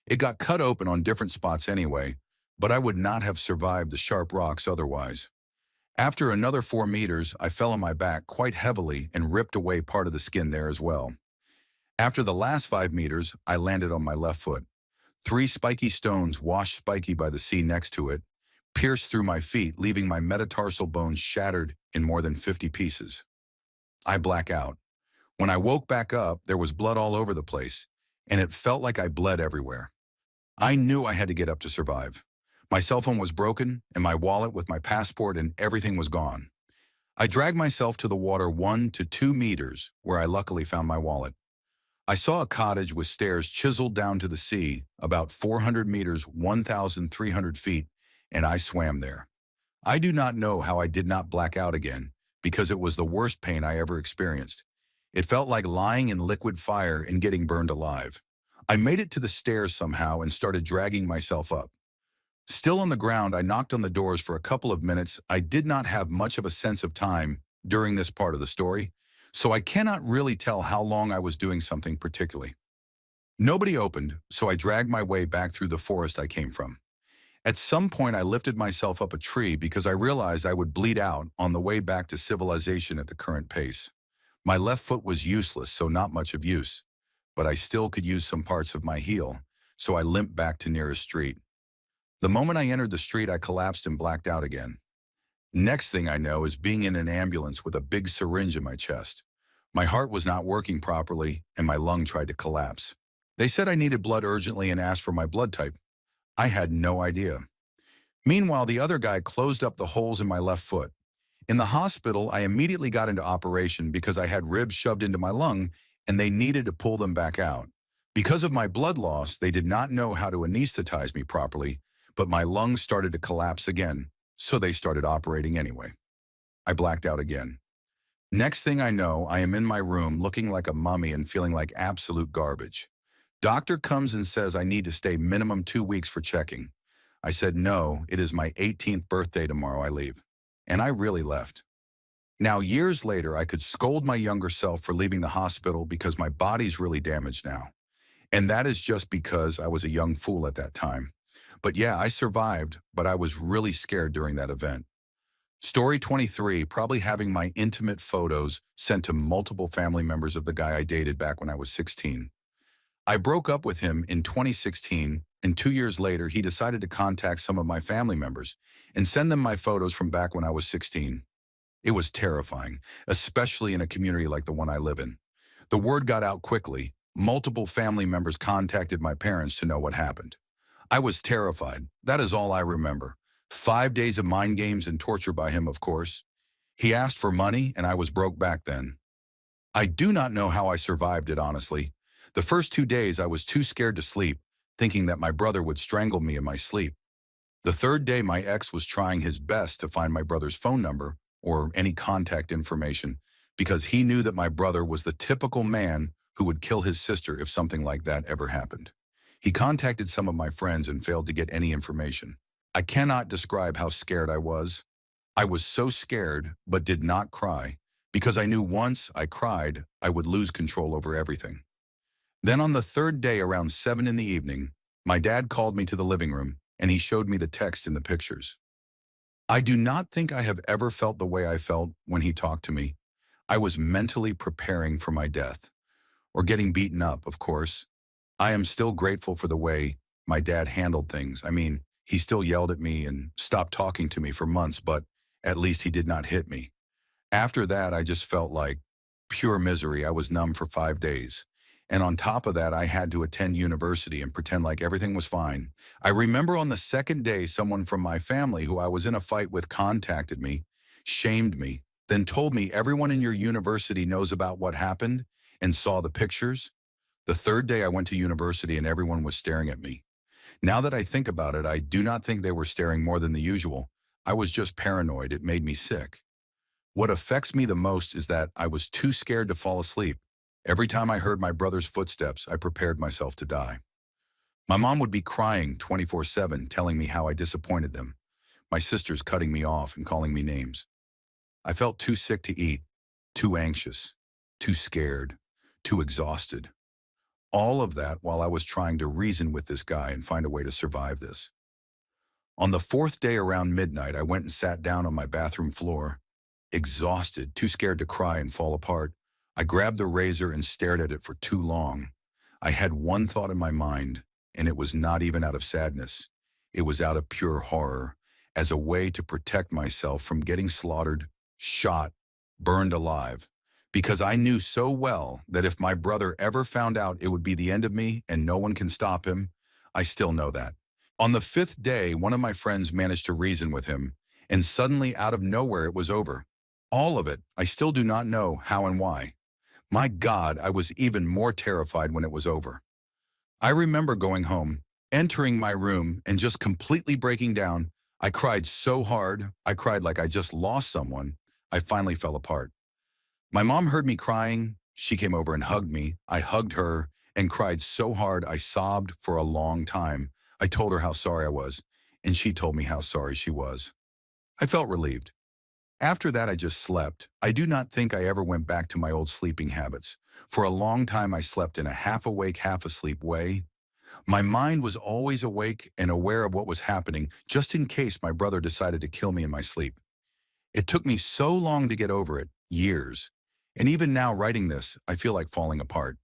Speaker 1: It got cut open on different spots anyway, but I would not have survived the sharp rocks otherwise. After another 4 meters, I fell on my back quite heavily and ripped away part of the skin there as well. After the last 5 meters, I landed on my left foot. 3 spiky stones washed spiky by the sea next to it, pierced through my feet, leaving my metatarsal bones shattered in more than 50 pieces. I black out. When I woke back up, there was blood all over the place, and it felt like I bled everywhere. I knew I had to get up to survive. My cell phone was broken, and my wallet with my passport and everything was gone. I dragged myself to the water 1 to 2 meters, where I luckily found my wallet. I saw a cottage with stairs chiseled down to the sea, about 400 meters, 1,300 feet, and I swam there. I do not know how I did not black out again, because it was the worst pain I ever experienced. It felt like lying in liquid fire and getting burned alive. I made it to the stairs somehow and started dragging myself up. Still on the ground, I knocked on the doors for a couple of minutes. I did not have much of a sense of time during this part of the story, so I cannot really tell how long I was doing something particularly. Nobody opened, so I dragged my way back through the forest I came from. At some point, I lifted myself up a tree because I realized I would bleed out on the way back to civilization at the current pace. My left foot was useless, so not much of use. but I still could use some parts of my heel, so I limped back to nearest street. The moment I entered the street, I collapsed and blacked out again. Next thing I know is being in an ambulance with a big syringe in my chest. My heart was not working properly, and my lung tried to collapse. They said I needed blood urgently and asked for my blood type. I had no idea. Meanwhile, the other guy closed up the holes in my left foot. In the hospital, I immediately got into operation because I had ribs shoved into my lung and they needed to pull them back out. Because of my blood loss, they did not know how to anesthetize me properly, but my lungs started to collapse again, so they started operating anyway. I blacked out again. Next thing I know, I am in my room looking like a mummy and feeling like absolute garbage. Doctor comes and says I need to stay minimum 2 weeks for checking. I said, no, it is my 18th birthday tomorrow I leave. And I really left. Now, years later, I could scold my younger self for leaving the hospital because my body's really damaged now. And that is just because I was a young fool at that time. But yeah, I survived, but I was really scared during that event. Story 23, probably having my intimate photos sent to multiple family members of the guy I dated back when I was 16. I broke up with him in 2016, and 2 years later, he decided to contact some of my family members and send them my photos from back when I was 16. It was terrifying, especially in a community like the one I live in. The word got out quickly. Multiple family members contacted my parents to know what happened. I was terrified. That is all I remember. 5 days of mind games and torture by him, of course. He asked for money, and I was broke back then. I do not know how I survived it, honestly. The first 2 days, I was too scared to sleep, thinking that my brother would strangle me in my sleep. The third day, my ex was trying his best to find my brother's phone number or any contact information because he knew that my brother was the typical man who would kill his sister if something like that ever happened. He contacted some of my friends and failed to get any information. I cannot describe how scared I was. I was so scared, but did not cry, because I knew once I cried, I would lose control over everything. Then on the third day around 7 in the evening, my dad called me to the living room, and he showed me the text in the pictures. I do not think I have ever felt the way I felt when he talked to me. I was mentally preparing for my death, or getting beaten up, of course. I am still grateful for the way my dad handled things. I mean, he still yelled at me and stopped talking to me for months, but at least he did not hit me. After that, I just felt like pure misery. I was numb for 5 days. And on top of that, I had to attend university and pretend like everything was fine. I remember on the second day, someone from my family who I was in a fight with contacted me, shamed me, then told me everyone in your university knows about what happened and saw the pictures. The third day I went to university and everyone was staring at me. Now that I think about it, I do not think they were staring more than the usual. I was just paranoid. It made me sick. What affects me the most is that I was too scared to fall asleep. Every time I heard my brother's footsteps, I prepared myself to die. My mom would be crying 24/7, telling me how I disappointed them. My sisters cutting me off and calling me names. I felt too sick to eat, too anxious, too scared, too exhausted. All of that while I was trying to reason with this guy and find a way to survive this. On the fourth day around midnight, I went and sat down on my bathroom floor, exhausted, too scared to cry and fall apart. I grabbed the razor and stared at it for too long. I had one thought in my mind, and it was not even out of sadness. It was out of pure horror, as a way to protect myself from getting slaughtered, shot, burned alive. Because I knew so well that if my brother ever found out, it would be the end of me and no one can stop him. I still know that. On the fifth day, one of my friends managed to reason with him, and suddenly out of nowhere it was over. All of it. I still do not know how and why. My God, I was even more terrified when it was over. I remember going home, entering my room, and just completely breaking down. I cried so hard. I cried like I just lost someone. I finally fell apart. My mom heard me crying. She came over and hugged me. I hugged her and cried so hard I sobbed for a long time. I told her how sorry I was, and she told me how sorry she was. I felt relieved. After that, I just slept. I do not think I ever went back to my old sleeping habits. For a long time, I slept in a half-awake, half-asleep way. My mind was always awake and aware of what was happening, just in case my brother decided to kill me in my sleep. It took me so long to get over it, years. And even now, writing this, I feel like falling apart.